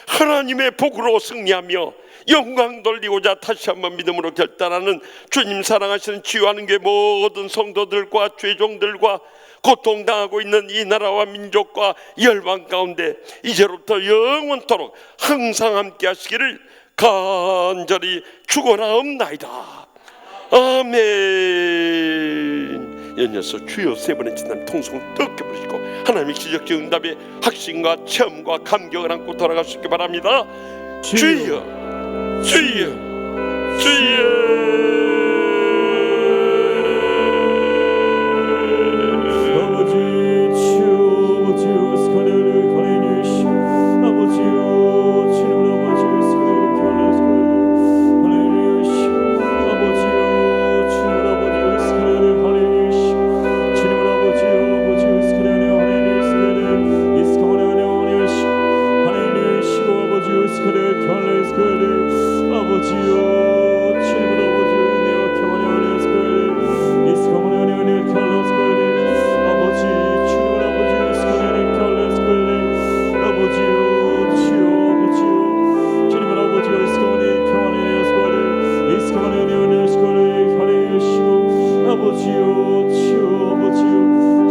하나님의 복으로 승리하며 영광 돌리고자 다시 한번 믿음으로 결단하는 주님 사랑하시는 치유하는 교회 모든 성도들과 죄종들과 고통당하고 있는 이 나라와 민족과 열방 가운데 이제로부터 영원토록 항상 함께 하시기를 간절히 축원하옵나이다. 아멘. 연이어서 주여 세 번의 지난 통성을 떡게 부르시고 하나님의 기적적 응답의 확신과 체험과 감격을 안고 돌아갈 수 있게 바랍니다. 주여 주여 주여